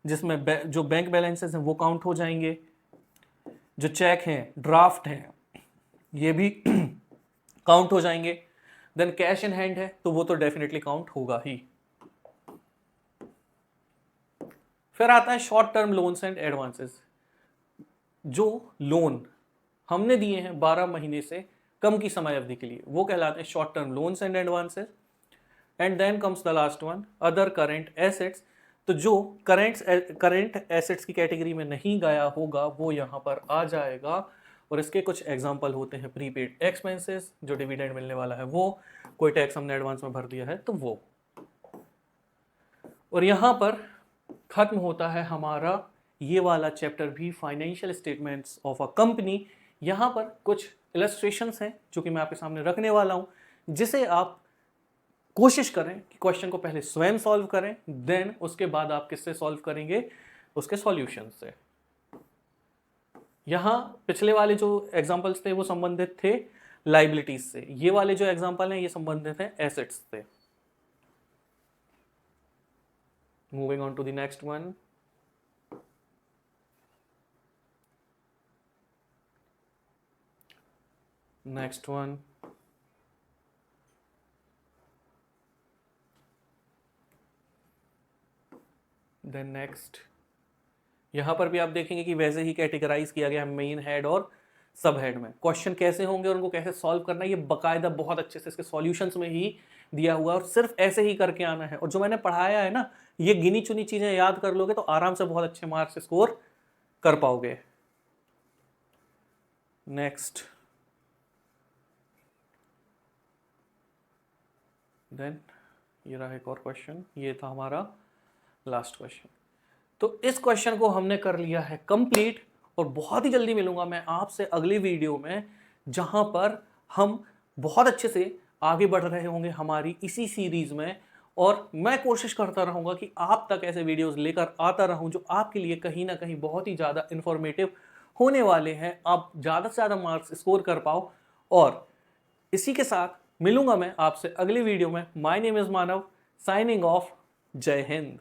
जिसमें जो बैंक बैलेंसेस हैं वो काउंट हो जाएंगे, जो चेक हैं, ड्राफ्ट हैं, ये भी काउंट हो जाएंगे। देन कैश इन हैंड है तो वो तो डेफिनेटली काउंट होगा ही। फिर आता है short term loans and advances, जो लोन हमने दिए हैं 12 महीने से कम की समय अवधि के लिए वो कहलाते हैं short term loans and advances. And then comes the last one, other current assets, तो जो करंट एसेट्स की कैटेगरी में नहीं गया होगा वो यहाँ पर आ जाएगा, और इसके कुछ एग्जांपल होते हैं प्रीपेड एक्सपेंसेस, जो डिविडेंड मिलने वाला है वो, कोई टैक्स हमने एडवांस में भर दिया है तो वो। और यहाँ पर खत्म होता है हमारा ये वाला चैप्टर भी, financial statements of a company. यहाँ पर कुछ इलस्ट्रेशंस हैं जो कि मैं आपके सामने रखने वाला हूँ, जिसे आप कोशिश करें कि क्वेश्चन को पहले स्वयं सॉल्व करें, देन उसके बाद आप किससे सॉल्व करेंगे? उसके सॉल्यूशन से। यहाँ पिछले वाले जो एग्जांपल्स थे वो संबंधित थे लाइबिलिटीज से, ये वाले जो एग्जांपल हैं ये संबंधित हैं एसेट्स से। Moving on to the next one. Next one, then next. यहां पर भी आप देखेंगे कि वैसे ही कैटेगराइज किया गया है मेन हेड और सब हेड में। क्वेश्चन कैसे होंगे और उनको कैसे सॉल्व करना है ये बकायदा बहुत अच्छे से इसके सॉल्यूशंस में ही दिया हुआ है, और सिर्फ ऐसे ही करके आना है। और जो मैंने पढ़ाया है ना, ये गिनी चुनी चीजें याद कर लोगे तो आराम से बहुत अच्छे मार्क्स स्कोर कर पाओगे। नेक्स्ट, देन ये रहा एक और क्वेश्चन, ये था हमारा लास्ट क्वेश्चन। तो इस क्वेश्चन को हमने कर लिया है कंप्लीट, और बहुत ही जल्दी मिलूंगा मैं आपसे अगली वीडियो में, जहां पर हम बहुत अच्छे से आगे बढ़ रहे होंगे हमारी इसी सीरीज में। और मैं कोशिश करता रहूंगा कि आप तक ऐसे वीडियोस लेकर आता रहूं जो आपके लिए कहीं ना कहीं बहुत ही ज़्यादा इंफॉर्मेटिव होने वाले हैं, आप ज़्यादा से ज़्यादा मार्क्स स्कोर कर पाओ। और इसी के साथ मिलूंगा मैं आपसे अगली वीडियो में। My name is Manav, signing off. जय हिंद।